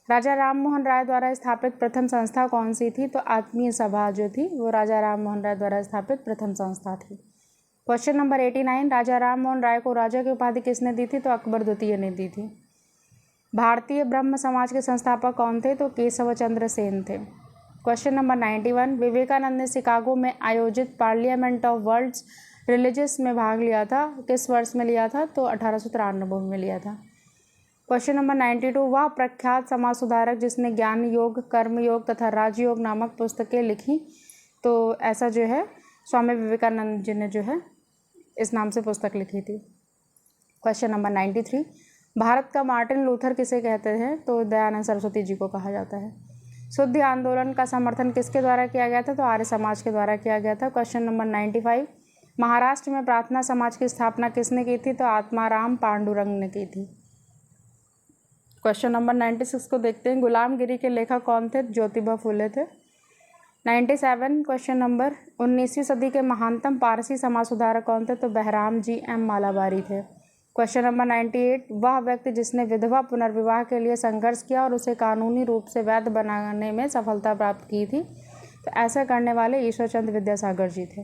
राजा राम मोहन राय द्वारा स्थापित प्रथम संस्था कौन सी थी? तो आत्मीय सभा जो थी वो राजा राम मोहन राय द्वारा स्थापित प्रथम संस्था थी। क्वेश्चन नंबर 89, राजा राम मोहन राय को राजा की उपाधि किसने दी थी? तो अकबर द्वितीय ने दी थी। भारतीय ब्रह्म समाज के संस्थापक कौन थे? तो केशव चंद्र सेन थे। क्वेश्चन नंबर 91, विवेकानंद ने शिकागो में आयोजित पार्लियामेंट ऑफ वर्ल्ड्स रिलीजियस में भाग लिया था, किस वर्ष में लिया था? तो 1893 में लिया था। क्वेश्चन नंबर 92, वह प्रख्यात समाज सुधारक जिसने ज्ञान योग, कर्म योग तथा राजयोग नामक पुस्तकें लिखी, तो ऐसा जो है स्वामी विवेकानंद जी ने जो है इस नाम से पुस्तक लिखी थी। क्वेश्चन नंबर 93, भारत का मार्टिन लूथर किसे कहते हैं? तो दयानंद सरस्वती जी को कहा जाता है। शुद्ध आंदोलन का समर्थन किसके द्वारा किया गया था? तो आर्य समाज के द्वारा किया गया था। क्वेश्चन नंबर 95, महाराष्ट्र में प्रार्थना समाज की स्थापना किसने की थी? तो आत्माराम पांडुरंग ने की थी। क्वेश्चन नंबर 96 को देखते हैं, गुलामगिरी के लेखक कौन थे? ज्योतिबा फुले थे। 97 क्वेश्चन नंबर, 19वीं सदी के महानतम पारसी समाज सुधारक कौन थे? तो बहराम जी एम मालाबारी थे। क्वेश्चन नंबर 98, वह व्यक्ति जिसने विधवा पुनर्विवाह के लिए संघर्ष किया और उसे कानूनी रूप से वैध बनाने में सफलता प्राप्त की थी, तो ऐसा करने वाले ईश्वरचंद्र विद्यासागर जी थे।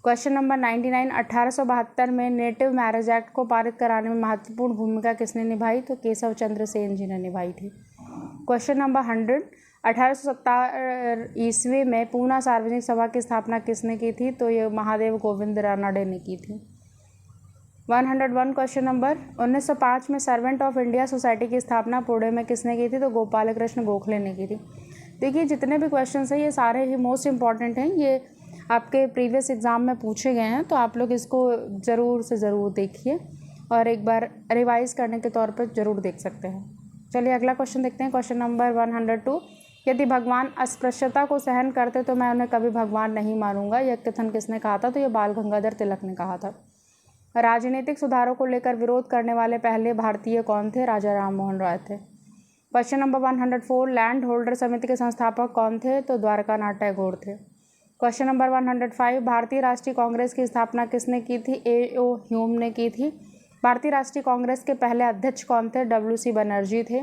क्वेश्चन नंबर 99, 1872 में नेटिव मैरिज एक्ट को पारित कराने में महत्वपूर्ण भूमिका किसने निभाई? तो केशव चंद्र सेन जी ने निभाई थी। क्वेश्चन नंबर 100, 1870 ईस्वी में पूना सार्वजनिक सभा की स्थापना किसने की थी? तो ये महादेव गोविंद रानडे ने की थी। 101 क्वेश्चन नंबर, 1905 में सर्वेंट ऑफ इंडिया सोसाइटी की स्थापना पुणे में किसने की थी? तो गोपाल कृष्ण गोखले ने की थी। देखिए जितने भी क्वेश्चन हैं ये सारे ही मोस्ट इंपॉर्टेंट हैं, ये आपके प्रीवियस एग्ज़ाम में पूछे गए हैं, तो आप लोग इसको ज़रूर से ज़रूर देखिए और एक बार रिवाइज़ करने के तौर पर ज़रूर देख सकते हैं। चलिए अगला क्वेश्चन देखते हैं। क्वेश्चन नंबर 102, यदि भगवान अस्पृश्यता को सहन करते तो मैं उन्हें कभी भगवान नहीं मानूंगा, यह कथन किसने कहा था? तो ये बाल गंगाधर तिलक ने कहा था। राजनीतिक सुधारों को लेकर विरोध करने वाले पहले भारतीय कौन थे? राजा राम मोहन राय थे। क्वेश्चन नंबर 104, लैंड होल्डर समिति के संस्थापक कौन थे? तो द्वारकानाथ टैगोर थे। क्वेश्चन नंबर 105, भारतीय राष्ट्रीय कांग्रेस की स्थापना किसने की थी? A.O. ह्यूम ने की थी। भारतीय राष्ट्रीय कांग्रेस के पहले अध्यक्ष कौन थे? W.C. बनर्जी थे।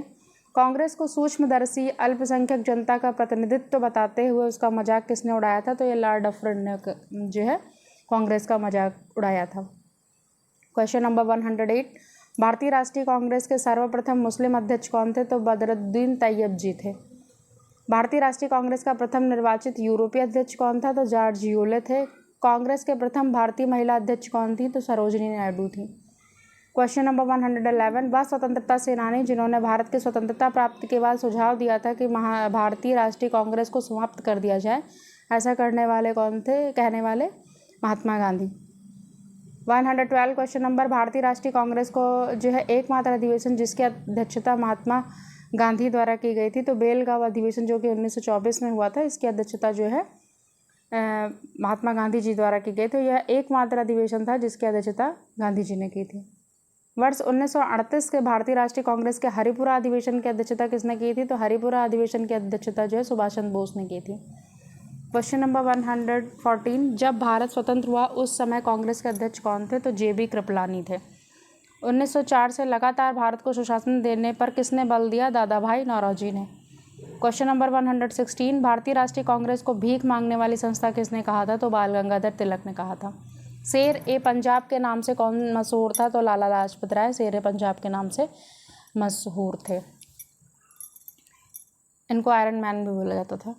कांग्रेस को सूक्ष्मदर्शी अल्पसंख्यक जनता का प्रतिनिधित्व बताते हुए उसका मजाक किसने उड़ाया था? तो ये लॉर्ड डफरिन ने जो है कांग्रेस का मजाक उड़ाया था। क्वेश्चन नंबर 108, भारतीय राष्ट्रीय कांग्रेस के सर्वप्रथम मुस्लिम अध्यक्ष कौन थे? तो बदरुद्दीन तैयब जी थे। भारतीय राष्ट्रीय कांग्रेस का प्रथम निर्वाचित यूरोपीय अध्यक्ष कौन था? तो जॉर्ज यूले थे। कांग्रेस के प्रथम भारतीय महिला अध्यक्ष कौन थी? तो सरोजिनी नायडू थी। क्वेश्चन नंबर 111, वह स्वतंत्रता सेनानी जिन्होंने भारत की स्वतंत्रता प्राप्ति के बाद सुझाव दिया था कि भारतीय राष्ट्रीय कांग्रेस को समाप्त कर दिया जाए, ऐसा करने वाले कौन थे? कहने वाले महात्मा गांधी। 112 क्वेश्चन नंबर, भारतीय राष्ट्रीय कांग्रेस को जो है एकमात्र अधिवेशन जिसकी अध्यक्षता महात्मा गांधी द्वारा की गई थी, तो बेलगांव अधिवेशन जो कि 1924 में हुआ था, इसकी अध्यक्षता जो है महात्मा गांधी जी द्वारा की गई। तो यह एकमात्र अधिवेशन था जिसकी अध्यक्षता गांधी जी ने की थी। वर्ष 1938 के भारतीय राष्ट्रीय कांग्रेस के हरिपुरा अधिवेशन की अध्यक्षता किसने की थी? तो हरिपुरा अधिवेशन की अध्यक्षता जो है सुभाष चंद्र बोस ने की थी। क्वेश्चन नंबर 114, जब भारत स्वतंत्र हुआ उस समय कांग्रेस के अध्यक्ष कौन थे? तो JB कृपलानी थे। 1904 से लगातार भारत को सुशासन देने पर किसने बल दिया? दादा भाई नौरोजी ने। क्वेश्चन नंबर 116, भारतीय राष्ट्रीय कांग्रेस को भीख मांगने वाली संस्था किसने कहा था? तो बाल गंगाधर तिलक ने कहा था। शेर ए पंजाब के नाम से कौन मशहूर था? तो लाला लाजपत राय शेर ए पंजाब के नाम से मशहूर थे। इनको आयरन मैन भी बोला जाता था।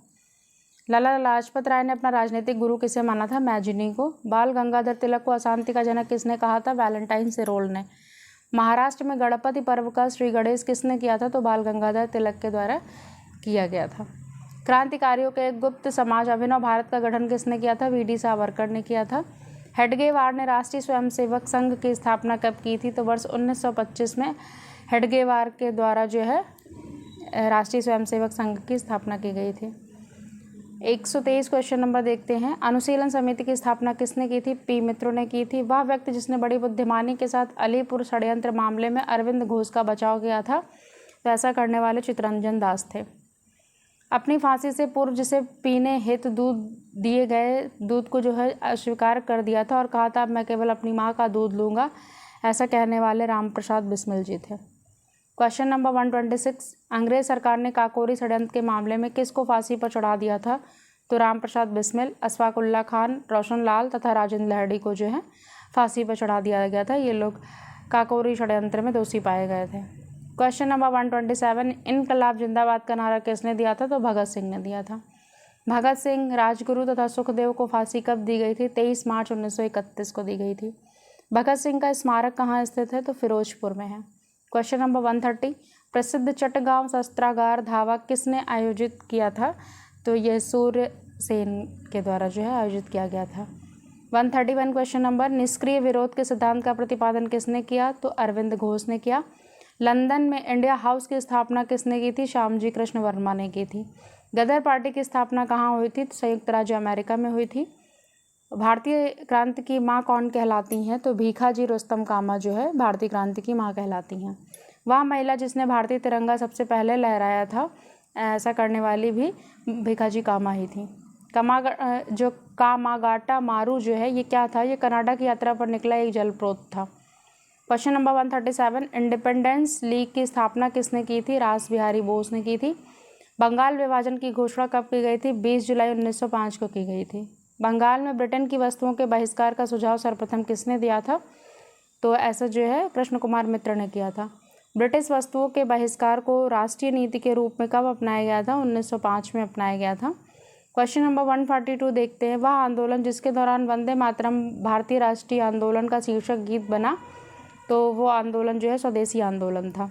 लाला लाजपत राय ने अपना राजनीतिक गुरु किसे माना था? मैजिनी को। बाल गंगाधर तिलक को अशांति का जनक किसने कहा था? वैलेंटाइन सिरोल ने। महाराष्ट्र में गणपति पर्व का श्री गणेश किसने किया था? तो बाल गंगाधर तिलक के द्वारा किया गया था। क्रांतिकारियों के गुप्त समाज अभिनव भारत का गठन किसने किया था? वीडी सावरकर ने किया था। हेडगेवार ने राष्ट्रीय स्वयंसेवक संघ की स्थापना कब की थी? तो वर्ष 1925 में हेडगेवार के द्वारा जो है राष्ट्रीय स्वयंसेवक संघ की स्थापना की गई थी। 123 क्वेश्चन नंबर देखते हैं। अनुशीलन समिति की स्थापना किसने की थी? पी मित्रों ने की थी। वह व्यक्ति जिसने बड़ी बुद्धिमानी के साथ अलीपुर षड्यंत्र मामले में अरविंद घोष का बचाव किया था, तो ऐसा करने वाले चित्तरंजन दास थे। अपनी फांसी से पूर्व जिसे पीने हित दूध दिए गए दूध को जो है अस्वीकार कर दिया था और कहा था अब मैं केवल अपनी माँ का दूध लूँगा, ऐसा कहने वाले रामप्रसाद बिस्मिल जी थे। क्वेश्चन नंबर 126, अंग्रेज सरकार ने काकोरी षड्यंत्र के मामले में किसको फांसी पर चढ़ा दिया था? तो रामप्रसाद बिस्मिल, अशफाक उल्ला खान, रोशन लाल तथा राजेंद्र लाहिड़ी को जो है फांसी पर चढ़ा दिया गया था। ये लोग काकोरी षड्यंत्र में दोषी पाए गए थे। क्वेश्चन नंबर 127, इनकलाब जिंदाबाद का नारा किसने दिया था? तो भगत सिंह ने दिया था। भगत सिंह, राजगुरु तथा सुखदेव को फांसी कब दी गई थी? 23 मार्च 1931 को दी गई थी। भगत सिंह का स्मारक कहाँ स्थित है? तो फिरोजपुर में है। क्वेश्चन नंबर 130, प्रसिद्ध चटगांव शस्त्रागार धावा किसने आयोजित किया था? तो यह सूर्य सेन के द्वारा जो है आयोजित किया गया था। 131 क्वेश्चन नंबर, निष्क्रिय विरोध के सिद्धांत का प्रतिपादन किसने किया? तो अरविंद घोष ने किया। लंदन में इंडिया हाउस की स्थापना किसने की थी? श्यामजी कृष्ण वर्मा ने की थी। गदर पार्टी की स्थापना कहाँ हुई थी? संयुक्त राज्य अमेरिका में हुई थी। भारतीय क्रांति की माँ कौन कहलाती हैं? तो भीखाजी रुस्तम कामा जो है भारतीय क्रांति की माँ कहलाती हैं। वह महिला जिसने भारतीय तिरंगा सबसे पहले लहराया था, ऐसा करने वाली भी भीखाजी कामा ही थी। जो कामागाटा मारू जो है ये क्या था? ये कनाडा की यात्रा पर निकला एक जलप्रोत था। क्वेश्चन नंबर 137, इंडिपेंडेंस लीग की स्थापना किसने की थी? रास बिहारी बोस ने की थी। बंगाल विभाजन की घोषणा कब की गई थी? 20 जुलाई 1905 को की गई थी। बंगाल में ब्रिटेन की वस्तुओं के बहिष्कार का सुझाव सर्वप्रथम किसने दिया था? तो ऐसा जो है कृष्ण कुमार मित्र ने किया था। ब्रिटिश वस्तुओं के बहिष्कार को राष्ट्रीय नीति के रूप में कब अपनाया गया था? 1905 में अपनाया गया था। क्वेश्चन नंबर 142 देखते हैं। वह आंदोलन जिसके दौरान वंदे मातरम भारतीय राष्ट्रीय आंदोलन का शीर्षक गीत बना, तो वो आंदोलन जो है स्वदेशी आंदोलन था।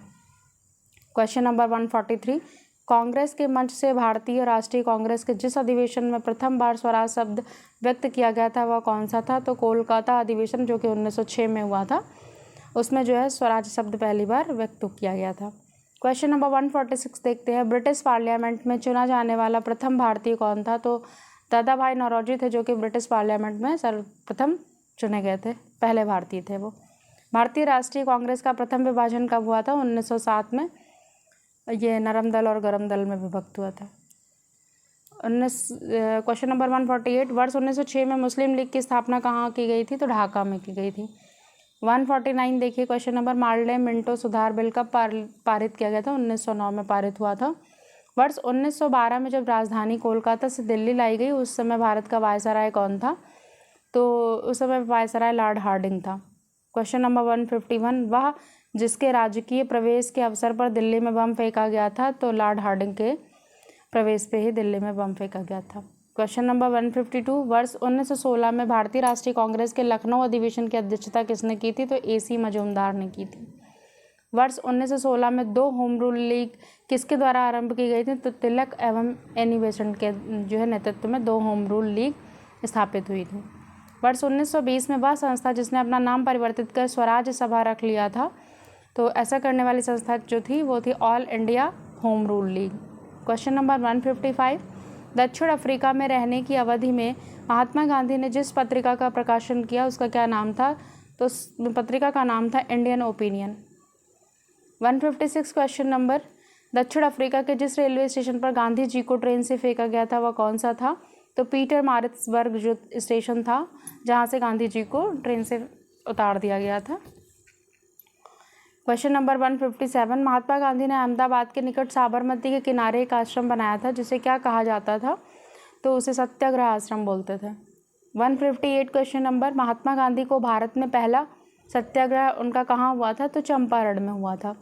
क्वेश्चन नंबर 143, कांग्रेस के मंच से भारतीय राष्ट्रीय कांग्रेस के जिस अधिवेशन में प्रथम बार स्वराज शब्द व्यक्त किया गया था वह कौन सा था? तो कोलकाता अधिवेशन जो कि 1906 में हुआ था, उसमें जो है स्वराज शब्द पहली बार व्यक्त किया गया था। क्वेश्चन नंबर 146 देखते हैं। ब्रिटिश पार्लियामेंट में चुना जाने वाला प्रथम भारतीय कौन था? तो दादा भाई नौरोजी थे, जो कि ब्रिटिश पार्लियामेंट में सर्वप्रथम चुने गए थे, पहले भारतीय थे वो। भारतीय राष्ट्रीय कांग्रेस का प्रथम विभाजन कब हुआ था? 1907 में। ये नरम दल और गरम दल में विभक्त हुआ था। क्वेश्चन नंबर 148, वर्ष 1906 में मुस्लिम लीग की स्थापना कहाँ की गई थी? तो ढाका में की गई थी। 149 देखिए क्वेश्चन नंबर, मार्ले मिंटो सुधार बिल कब पारित किया गया था? 1909 में पारित हुआ था। वर्ष 1912 में जब राजधानी कोलकाता से दिल्ली लाई गई, उस समय भारत का वायसराय कौन था? तो उस समय वायसराय लॉर्ड हार्डिंग था। क्वेश्चन नंबर 151, वह जिसके राजकीय प्रवेश के अवसर पर दिल्ली में बम फेंका गया था? तो लॉर्ड हार्डिंग के प्रवेश पे ही दिल्ली में बम फेंका गया था। क्वेश्चन नंबर 152, वर्ष 1916 में भारतीय राष्ट्रीय कांग्रेस के लखनऊ अधिवेशन की अध्यक्षता किसने की थी? तो AC मजूमदार ने की थी। वर्ष 1916 में 2 होम रूल लीग किसके द्वारा आरंभ की गई थी? तो तिलक एवं एनी बेसेंट के जो है नेतृत्व में 2 होम रूल लीग स्थापित हुई थी। वर्ष 1920 में वह संस्था जिसने अपना नाम परिवर्तित कर स्वराज सभा रख लिया था, तो ऐसा करने वाली संस्था जो थी वो थी all India home rule league. Question number 155, दक्षिण अफ्रीका में रहने की अवधि में महात्मा गांधी ने जिस पत्रिका का प्रकाशन किया उसका क्या नाम था? तो पत्रिका का नाम था इंडियन ओपिनियन। 156 क्वेश्चन नंबर, दक्षिण अफ्रीका के जिस रेलवे स्टेशन पर गांधी जी को ट्रेन से फेंका गया था वह कौन सा था? तो पीटर मारिट्सबर्ग जो स्टेशन था जहाँ से गांधी जी को ट्रेन से उतार दिया गया था। क्वेश्चन नंबर 157, महात्मा गांधी ने अहमदाबाद के निकट साबरमती के किनारे एक आश्रम बनाया था जिसे क्या कहा जाता था? तो उसे सत्याग्रह आश्रम बोलते थे। 158 क्वेश्चन नंबर, महात्मा गांधी को भारत में पहला सत्याग्रह उनका कहाँ हुआ था? तो चंपारण में हुआ था।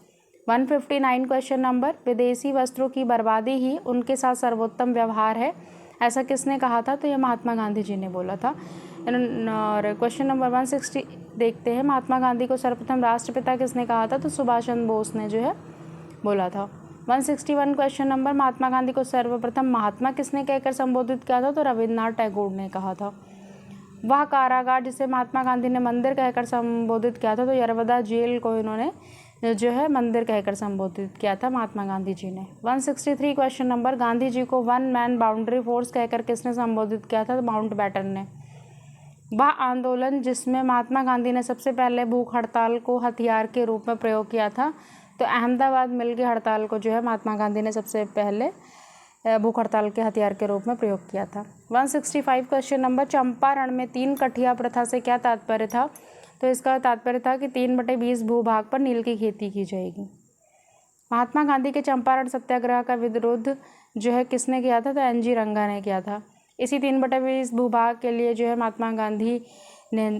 159 क्वेश्चन नंबर, विदेशी वस्त्रों की बर्बादी ही उनके साथ सर्वोत्तम व्यवहार है, ऐसा किसने कहा था? तो यह महात्मा गांधी जी ने बोला था। और क्वेश्चन नंबर 160 देखते हैं, महात्मा गांधी को सर्वप्रथम राष्ट्रपिता किसने कहा था? तो सुभाष चंद्र बोस ने जो है बोला था। 161 क्वेश्चन नंबर, महात्मा गांधी को सर्वप्रथम महात्मा किसने कहकर संबोधित किया था? तो रविन्द्रनाथ टैगोर ने कहा था। वह कारागार जिसे महात्मा गांधी ने मंदिर कहकर संबोधित किया था, तो यरवदा जेल को इन्होंने जो है मंदिर कहकर संबोधित किया था महात्मा गांधी जी ने। 163 क्वेश्चन नंबर, गांधी जी को वन मैन बाउंड्री फोर्स कहकर किसने संबोधित किया था? तो माउंटबेटन ने। वह आंदोलन जिसमें महात्मा गांधी ने सबसे पहले भूख हड़ताल को हथियार के रूप में प्रयोग किया था, तो अहमदाबाद मिल की हड़ताल को जो है महात्मा गांधी ने सबसे पहले भूख हड़ताल के हथियार के रूप में प्रयोग किया था। 165 क्वेश्चन नंबर, चंपारण में 3 कठिया प्रथा से क्या तात्पर्य था? तो इसका तात्पर्य था कि 3/20 भूभाग पर नील की खेती की जाएगी। महात्मा गांधी के चंपारण सत्याग्रह का विरोध जो है किसने किया था? तो NG रंगा ने किया था। इसी 3/20 भूभाग के लिए जो है महात्मा गांधी ने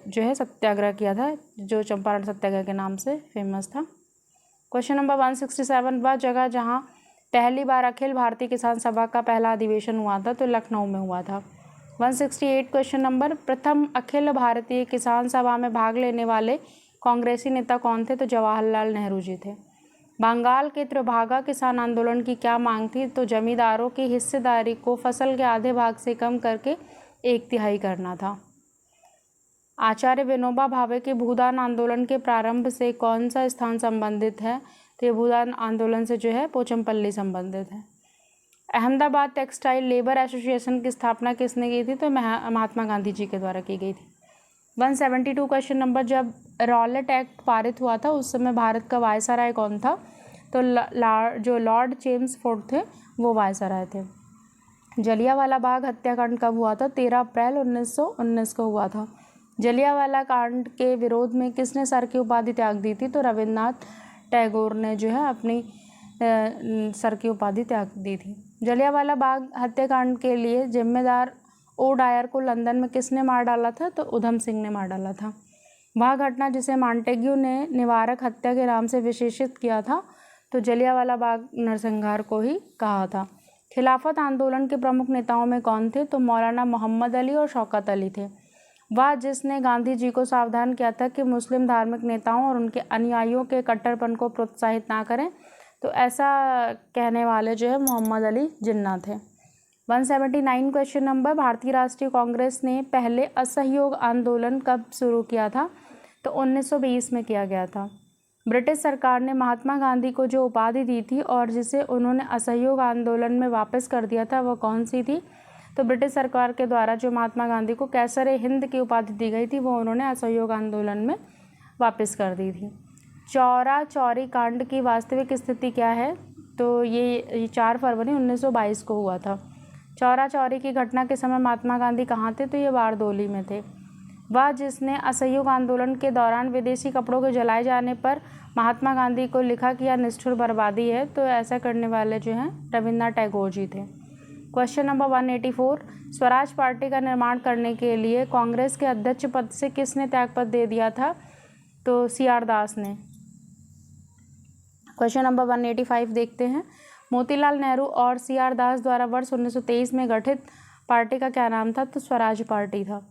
जो है सत्याग्रह किया था, जो चंपारण सत्याग्रह के नाम से फेमस था। क्वेश्चन नंबर 167, वह जगह जहां पहली बार अखिल भारतीय किसान सभा का पहला अधिवेशन हुआ था, तो लखनऊ में हुआ था। 168 क्वेश्चन नंबर, प्रथम अखिल भारतीय किसान सभा में भाग लेने वाले कांग्रेसी नेता कौन थे? तो जवाहरलाल नेहरू जी थे। बंगाल के त्रिभागा किसान आंदोलन की क्या मांग थी? तो जमींदारों की हिस्सेदारी को फसल के आधे भाग से कम करके 1/3 करना था। आचार्य विनोबा भावे के भूदान आंदोलन के प्रारंभ से कौन सा स्थान संबंधित है? तो ये भूदान आंदोलन से जो है पोचमपल्ली संबंधित है। अहमदाबाद टेक्सटाइल लेबर एसोसिएशन की स्थापना किसने की थी? तो महात्मा गांधी जी के द्वारा की गई थी। 172 क्वेश्चन नंबर, जब रॉलेट एक्ट पारित हुआ था उस समय भारत का वायसराय कौन था? तो जो लॉर्ड चेम्सफोर्ड थे वो वायसराय थे। जलियांवाला बाग हत्याकांड कब हुआ था? 13 अप्रैल 1919 को हुआ था। जलियांवाला कांड के विरोध में किसने सर की उपाधि त्याग दी थी? तो रविन्द्रनाथ टैगोर ने जो है अपनी सर की उपाधि त्याग दी थी। जलियांवाला बाग हत्याकांड के लिए जिम्मेदार ओ डायर को लंदन में किसने मार डाला था? तो उधम सिंह ने मार डाला था। वह घटना जिसे मॉन्टेग्यू ने निवारक हत्या के नाम से विशेषित किया था, तो जलियांवाला बाग नरसंहार को ही कहा था। खिलाफत आंदोलन के प्रमुख नेताओं में कौन थे? तो मौलाना मोहम्मद अली और शौकत अली थे। वह जिसने गांधी जी को सावधान किया था कि मुस्लिम धार्मिक नेताओं और उनके अनुयायियों के कट्टरपन को प्रोत्साहित ना करें, तो ऐसा कहने वाले जो है मोहम्मद अली जिन्ना थे। 179 क्वेश्चन नंबर, भारतीय राष्ट्रीय कांग्रेस ने पहले असहयोग आंदोलन कब शुरू किया था? तो 1920 में किया गया था। ब्रिटिश सरकार ने महात्मा गांधी को जो उपाधि दी थी और जिसे उन्होंने असहयोग आंदोलन में वापस कर दिया था वह कौन सी थी? तो ब्रिटिश सरकार के द्वारा जो महात्मा गांधी को कैसर हिंद की उपाधि दी गई थी वो उन्होंने असहयोग आंदोलन में वापस कर दी थी। चौरा चौरी कांड की वास्तविक स्थिति क्या है? तो ये 4 फरवरी 1922 को हुआ था। चौरा चौरी की घटना के समय महात्मा गांधी कहाँ थे? तो ये बारदोली में थे। वह जिसने असहयोग आंदोलन के दौरान विदेशी कपड़ों के जलाए जाने पर महात्मा गांधी को लिखा कि यह निष्ठुर बर्बादी है, तो ऐसा करने वाले जो हैं रविन्द्रनाथ टैगोर जी थे। क्वेश्चन नंबर 184, स्वराज पार्टी का निर्माण करने के लिए कांग्रेस के अध्यक्ष पद से किसने त्यागपत्र दे दिया था? तो CR दास ने। क्वेश्चन नंबर 185 देखते हैं, मोतीलाल नेहरू और CR दास द्वारा वर्ष 1923 में गठित पार्टी का क्या नाम था? तो स्वराज पार्टी था।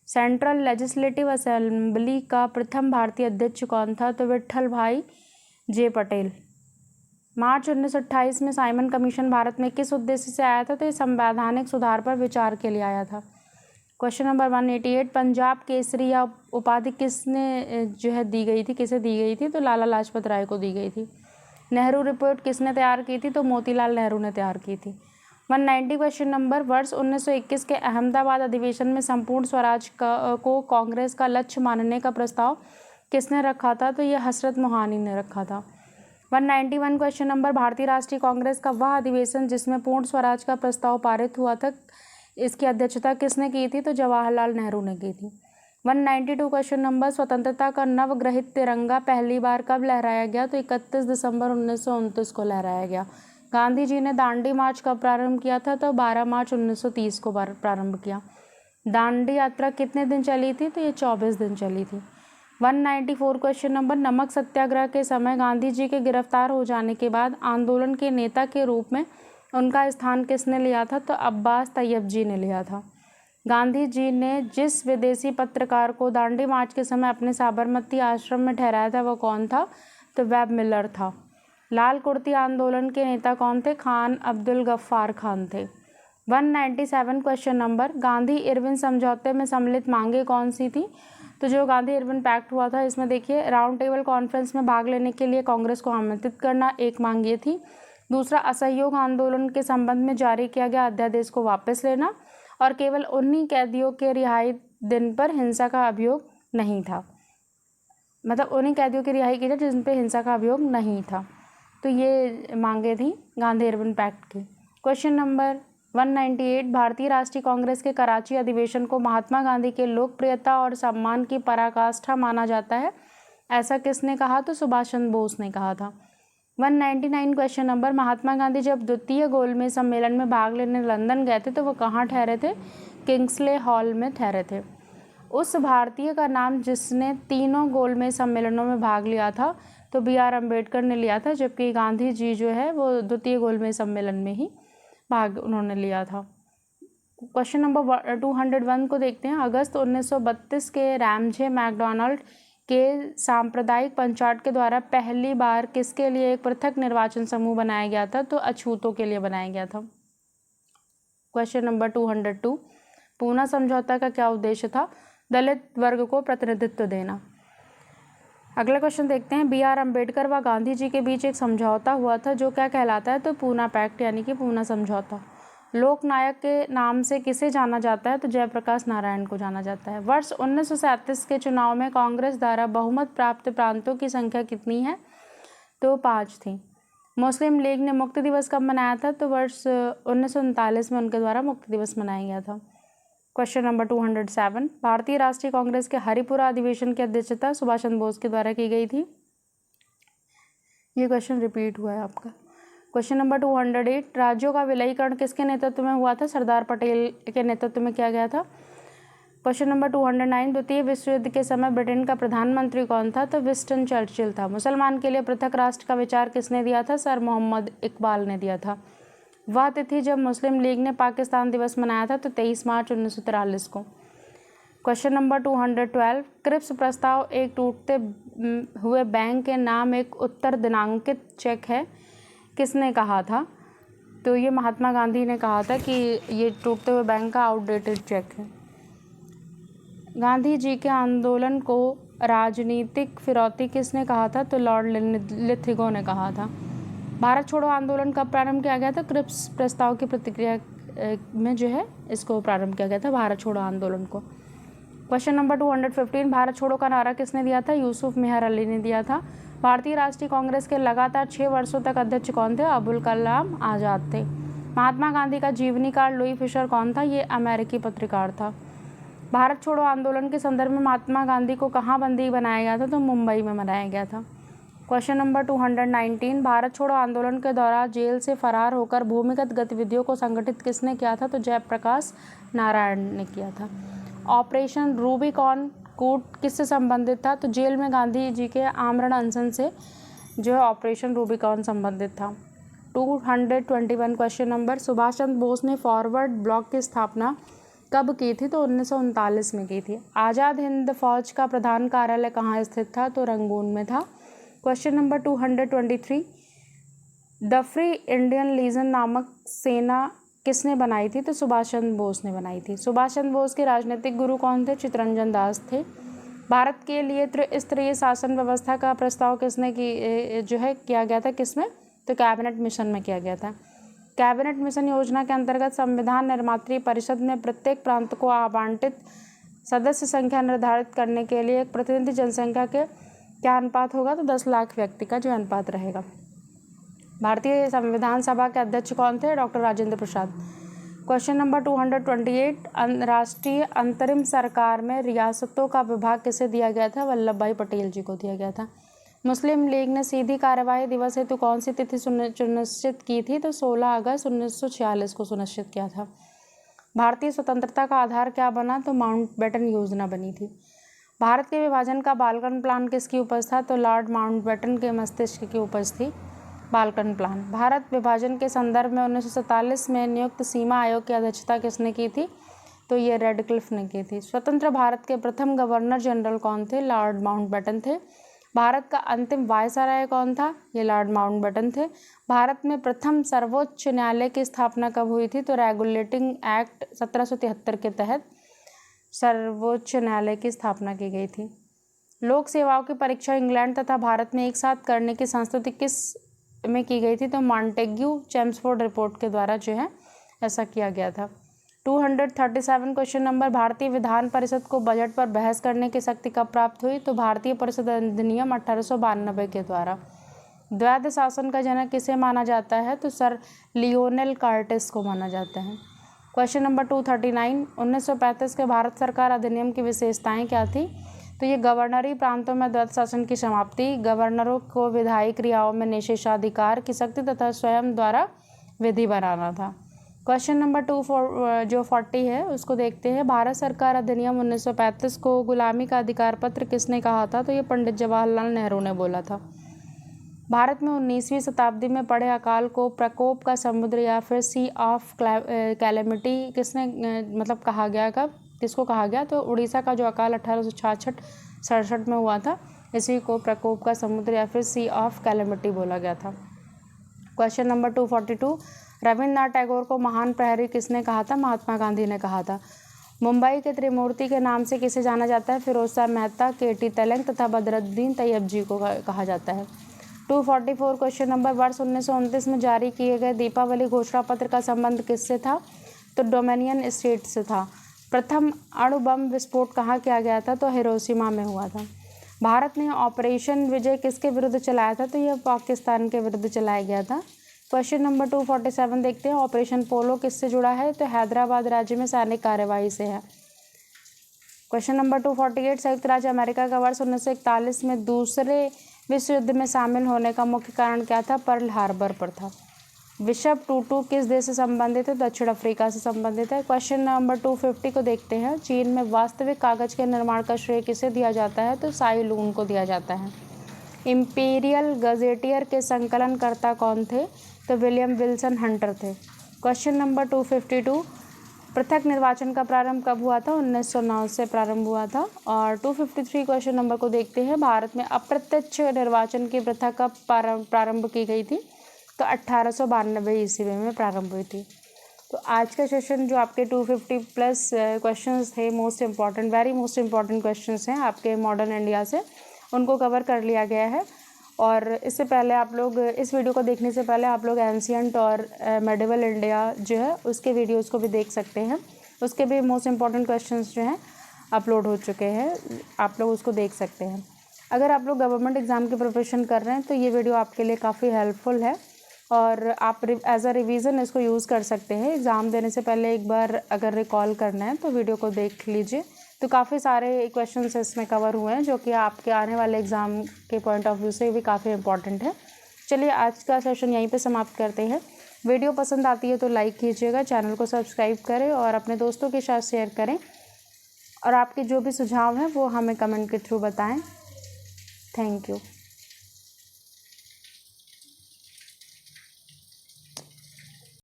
सेंट्रल लेजिस्लेटिव असेंबली का प्रथम भारतीय अध्यक्ष कौन था? तो विट्ठल भाई जे पटेल। मार्च 1928 में साइमन कमीशन भारत में किस उद्देश्य से आया था? तो ये संवैधानिक सुधार पर विचार के लिए आया था। क्वेश्चन नंबर 188, पंजाब केसरी या उपाधि किसने जो है दी गई थी, किसे दी गई थी? तो लाला लाजपत राय को दी गई थी। नेहरू रिपोर्ट किसने तैयार की थी? तो मोतीलाल नेहरू ने तैयार की थी। 190 क्वेश्चन नंबर, वर्ष 1921 के अहमदाबाद अधिवेशन में संपूर्ण स्वराज को कांग्रेस का लक्ष्य मानने का प्रस्ताव किसने रखा था? तो यह हसरत मोहानी ने रखा था। 191 क्वेश्चन नंबर, भारतीय राष्ट्रीय कांग्रेस का वह अधिवेशन जिसमें पूर्ण स्वराज का प्रस्ताव पारित हुआ था, इसकी अध्यक्षता किसने की थी? तो जवाहरलाल नेहरू ने की थी। 192 क्वेश्चन नंबर, स्वतंत्रता का नवग्रहित तिरंगा पहली बार कब लहराया गया? तो 31 दिसंबर 1929 को लहराया गया। गांधी जी ने दांडी मार्च कब प्रारंभ किया था? तो 12 मार्च 1930 को प्रारंभ किया। दांडी यात्रा कितने दिन चली थी? तो ये 24 दिन चली थी। 194 क्वेश्चन नंबर, नमक सत्याग्रह के समय गांधी जी के गिरफ्तार हो जाने के बाद आंदोलन के नेता के रूप में उनका स्थान किसने लिया था? तो अब्बास तैयब जी ने लिया था। गांधी जी ने जिस विदेशी पत्रकार को दांडी मार्च के समय अपने साबरमती आश्रम में ठहराया था वो कौन था? तो वेब मिलर था। लाल कुर्ती आंदोलन के नेता कौन थे? खान अब्दुल गफ्फार खान थे। 197 क्वेश्चन नंबर, गांधी इरविन समझौते में सम्मिलित मांगे कौन सी थी? तो जो गांधी इरविन पैक्ट हुआ था इसमें देखिए, राउंड टेबल कॉन्फ्रेंस में भाग लेने के लिए कांग्रेस को आमंत्रित करना, एक मांग ये थी। दूसरा, असहयोग आंदोलन के संबंध में जारी किया गया अध्यादेश को वापस लेना, और केवल उन्हीं कैदियों के रिहाई दिन पर हिंसा का अभियोग नहीं था, मतलब उन्हीं कैदियों की रिहाई की जाए जिन पर हिंसा का अभियोग नहीं था। तो ये मांगे थी गांधी इरविन पैक्ट की। क्वेश्चन नंबर 198, भारतीय राष्ट्रीय कांग्रेस के कराची अधिवेशन को महात्मा गांधी के लोकप्रियता और सम्मान की पराकाष्ठा माना जाता है, ऐसा किसने कहा? तो सुभाष चंद्र बोस ने कहा था। 199 क्वेश्चन नंबर, महात्मा गांधी जब द्वितीय गोलमेज सम्मेलन में भाग लेने लंदन गए थे तो वो कहाँ ठहरे थे? किंग्सले हॉल में ठहरे थे। उस भारतीय का नाम जिसने तीनों गोलमेज सम्मेलनों में भाग लिया था तो BR अम्बेडकर ने लिया था, जबकि गांधी जी जो है वो द्वितीय गोलमेज सम्मेलन में ही भाग उन्होंने लिया था। क्वेश्चन नंबर 201 को देखते हैं। अगस्त 1932 के रैमजे मैकडॉनल्ड के सांप्रदायिक पंचायत के द्वारा पहली बार किसके लिए एक पृथक निर्वाचन समूह बनाया गया था? तो अछूतों के लिए बनाया गया था। क्वेश्चन नंबर 202, पूना समझौता का क्या उद्देश्य था? दलित वर्ग को प्रतिनिधित्व देना। अगला क्वेश्चन देखते हैं। BR अम्बेडकर व गांधी जी के बीच एक समझौता हुआ था जो क्या कहलाता है? तो पूना पैक्ट यानी कि पूना समझौता। लोकनायक के नाम से किसे जाना जाता है? तो जयप्रकाश नारायण को जाना जाता है। वर्ष 1937 के चुनाव में कांग्रेस द्वारा बहुमत प्राप्त प्रांतों की संख्या कितनी है? तो 5 थी। मुस्लिम लीग ने मुक्ति दिवस कब मनाया था? तो वर्ष 1939 में उनके द्वारा मुक्ति दिवस मनाया गया था। क्वेश्चन नंबर 207, भारतीय राष्ट्रीय कांग्रेस के हरिपुरा अधिवेशन की अध्यक्षता सुभाष चंद्र बोस के द्वारा की गई थी। ये क्वेश्चन रिपीट हुआ है आपका। क्वेश्चन नंबर 208, राज्यों का विलयीकरण किसके नेतृत्व में हुआ था? सरदार पटेल के नेतृत्व में किया गया था। क्वेश्चन नंबर 209, द्वितीय विश्व युद्ध के समय ब्रिटेन का प्रधानमंत्री कौन था? तो विंस्टन चर्चिल था। मुसलमान के लिए पृथक राष्ट्र का विचार किसने दिया था? सर मोहम्मद इकबाल ने दिया था। वह तिथि जब मुस्लिम लीग ने पाकिस्तान दिवस मनाया था तो 23 मार्च 1943 को। क्वेश्चन नंबर 212, क्रिप्स प्रस्ताव एक टूटते हुए बैंक के नाम एक उत्तर दिनांकित चेक है, किसने कहा था? तो ये महात्मा गांधी ने कहा था कि ये टूटते हुए बैंक का आउटडेटेड चेक है। गांधी जी के आंदोलन को राजनीतिक फिरौती किसने कहा था? तो लॉर्ड लिथिगो ने कहा था। भारत छोड़ो आंदोलन कब प्रारंभ किया गया था? क्रिप्स प्रस्ताव की प्रतिक्रिया में जो है इसको प्रारंभ किया गया था, भारत छोड़ो आंदोलन को। क्वेश्चन नंबर 215, भारत छोड़ो का नारा किसने दिया था? यूसुफ मेहर अली ने दिया था। भारतीय राष्ट्रीय कांग्रेस के लगातार 6 वर्षों तक अध्यक्ष कौन थे? अबुल कलाम आज़ाद थे। महात्मा गांधी का जीवनीकार लुई फिशर कौन था? ये अमेरिकी पत्रकार था। भारत छोड़ो आंदोलन के संदर्भ में महात्मा गांधी को कहाँ बंदी बनाया गया था? तो मुंबई में बनाया गया था। क्वेश्चन नंबर 219, भारत छोड़ो आंदोलन के दौरान जेल से फरार होकर भूमिगत गतिविधियों को संगठित किसने किया था? तो जयप्रकाश नारायण ने किया था। ऑपरेशन रूबिकॉन कूट किससे संबंधित था? तो जेल में गांधी जी के आमरण अनशन से जो है ऑपरेशन रूबिकॉन संबंधित था। 221 क्वेश्चन नंबर, सुभाष चंद्र बोस ने फॉरवर्ड ब्लॉक की स्थापना कब की थी? तो 1939 में की थी। आज़ाद हिंद फौज का प्रधान कार्यालय कहाँ स्थित था? तो रंगून में था। Question number 223, the free Indian legion नामक सेना किसने बनाई थी? तो सुभाष चंद्र बोस ने बनाई थी। सुभाष चंद्र बोस के राजनीतिक गुरु कौन थे? चित्तरंजन दास थे। भारत के लिए त्रिस्तरीय शासन व्यवस्था का प्रस्ताव किसने जो है किया गया था? किसमें? तो कैबिनेट मिशन में किया गया था। कैबिनेट मिशन योजना के अंतर्गत संविधान निर्मात्री परिषद में प्रत्येक प्रांत को आवंटित सदस्य संख्या निर्धारित करने के लिए एक प्रतिनिधि जनसंख्या के क्या अनुपात होगा? तो 10 लाख व्यक्ति का जो अनुपात रहेगा। भारतीय संविधान सभा के अध्यक्ष कौन थे? Doctor Rajendra Prasad. Question number 228, राष्ट्रीय अंतरिम सरकार में रियासतों का विभाग किसे दिया गया था? वल्लभ भाई पटेल जी को दिया गया था। मुस्लिम लीग ने सीधी कार्यवाही दिवस हेतु कौन सी तिथि सुनिश्चित की थी? तो 16 अगस्त 1946 को सुनिश्चित किया था। भारतीय स्वतंत्रता का आधार क्या बना? तो माउंटबेटन योजना बनी थी। भारत के विभाजन का बालकन प्लान किसकी उपज था? तो लॉर्ड माउंटबेटन के मस्तिष्क की उपज थी बालकन प्लान। भारत विभाजन के संदर्भ में 1947 में नियुक्त सीमा आयोग की अध्यक्षता किसने की थी? तो ये रेडक्लिफ ने की थी। स्वतंत्र भारत के प्रथम गवर्नर जनरल कौन थे? लॉर्ड माउंटबेटन थे। भारत का अंतिम वायसराय कौन था? ये लॉर्ड माउंटबेटन थे। भारत में प्रथम सर्वोच्च न्यायालय की स्थापना कब हुई थी? तो रेगुलेटिंग एक्ट 1773 के तहत सर्वोच्च न्यायालय की स्थापना की गई थी। लोक सेवाओं की परीक्षा इंग्लैंड तथा भारत में एक साथ करने की संस्तुति किस में की गई थी? तो मॉन्टेग्यू चेम्सफोर्ड रिपोर्ट के द्वारा जो है ऐसा किया गया था। 237 क्वेश्चन नंबर, भारतीय विधान परिषद को बजट पर बहस करने की शक्ति कब प्राप्त हुई? तो भारतीय परिषद अधिनियम 1892 के द्वारा। द्वैध शासन का जनक किसे माना जाता है? तो सर लियोनेल कार्टेस को माना जाता है। क्वेश्चन नंबर 239, 1935 के भारत सरकार अधिनियम की विशेषताएं क्या थी? तो ये गवर्नरी प्रांतों में द्वैध शासन की समाप्ति, गवर्नरों को विधायी क्रियाओं में निषेधाधिकार की शक्ति तथा स्वयं द्वारा विधि बनाना था। क्वेश्चन नंबर 40 है उसको देखते हैं। भारत सरकार अधिनियम 1935 को गुलामी का अधिकार पत्र किसने कहा था? तो ये पंडित जवाहरलाल नेहरू ने बोला था। भारत में 19वीं शताब्दी में पड़े अकाल को प्रकोप का समुद्र या फिर सी ऑफ कैलेमिटी किसने मतलब कहा गया? कब किसको कहा गया? तो उड़ीसा का जो अकाल 1866-67 में हुआ था, इसी को प्रकोप का समुद्र या फिर सी ऑफ कैलेमिटी बोला गया था। क्वेश्चन नंबर 242, रविन्द्रनाथ टैगोर को महान प्रहरी किसने कहा था? महात्मा गांधी ने कहा था। मुंबई के त्रिमूर्ति के नाम से किसे जाना जाता है? फिरोज शाह मेहता, केटी तेलंग तथा बदरुद्दीन तैयब जी को कहा जाता है। 244 क्वेश्चन नंबर, वर्ष 1929 में जारी किए गए दीपावली घोषणा पत्र का संबंध किससे था? तो डोमिनियन स्टेट से था। प्रथम अणु बम विस्फोट कहाँ किया गया था? तो हिरोशिमा में हुआ था। भारत ने ऑपरेशन विजय किसके विरुद्ध चलाया था? तो यह पाकिस्तान के विरुद्ध चलाया गया था। क्वेश्चन नंबर 247 देखते हैं, ऑपरेशन पोलो किससे जुड़ा है? तो हैदराबाद राज्य में सैनिक कार्यवाही से है। क्वेश्चन नंबर 248, संयुक्त राज्य अमेरिका का वर्ष 1941 में दूसरे विश्व युद्ध में शामिल होने का मुख्य कारण क्या था? पर्ल हार्बर पर था। बिशप टूटू किस देश से संबंधित है? दक्षिण अफ्रीका से संबंधित है। क्वेश्चन नंबर 250 को देखते हैं, चीन में वास्तविक कागज के निर्माण का श्रेय किसे दिया जाता है? तो साई लून को दिया जाता है। इंपीरियल गजेटियर के संकलनकर्ता कौन थे? तो विलियम विल्सन हंटर थे। क्वेश्चन नंबर 252, पृथक निर्वाचन का प्रारंभ कब हुआ था? 1909 से प्रारंभ हुआ था। और 253 क्वेश्चन नंबर को देखते हैं, भारत में अप्रत्यक्ष निर्वाचन की प्रथा कब प्रारंभ की गई थी? तो 1892 ईस्वी में प्रारंभ हुई थी। तो आज का सेशन जो आपके 250 प्लस क्वेश्चंस थे, most important, very most important questions हैं आपके मॉडर्न इंडिया से, उनको कवर कर लिया गया है। और इससे पहले आप लोग इस वीडियो को देखने से पहले आप लोग एंशिएंट और मेडिवल इंडिया जो है उसके वीडियोस को भी देख सकते हैं। उसके भी मोस्ट इम्पॉर्टेंट क्वेश्चंस जो हैं अपलोड हो चुके हैं, आप लोग उसको देख सकते हैं। अगर आप लोग गवर्नमेंट एग्ज़ाम की प्रिपरेशन कर रहे हैं तो ये वीडियो आपके लिए काफ़ी हेल्पफुल है और आप एज अ रिवीजन इसको यूज़ कर सकते हैं। एग्ज़ाम देने से पहले एक बार अगर रिकॉल करना है तो वीडियो को देख लीजिए। तो काफ़ी सारे क्वेश्चंस इसमें कवर हुए हैं जो कि आपके आने वाले एग्ज़ाम के पॉइंट ऑफ व्यू से भी काफ़ी इंपॉर्टेंट है। चलिए आज का सेशन यहीं पे समाप्त करते हैं। वीडियो पसंद आती है तो लाइक कीजिएगा, चैनल को सब्सक्राइब करें और अपने दोस्तों के साथ शेयर करें। और आपके जो भी सुझाव हैं वो हमें कमेंट के थ्रू बताएं। Thank you.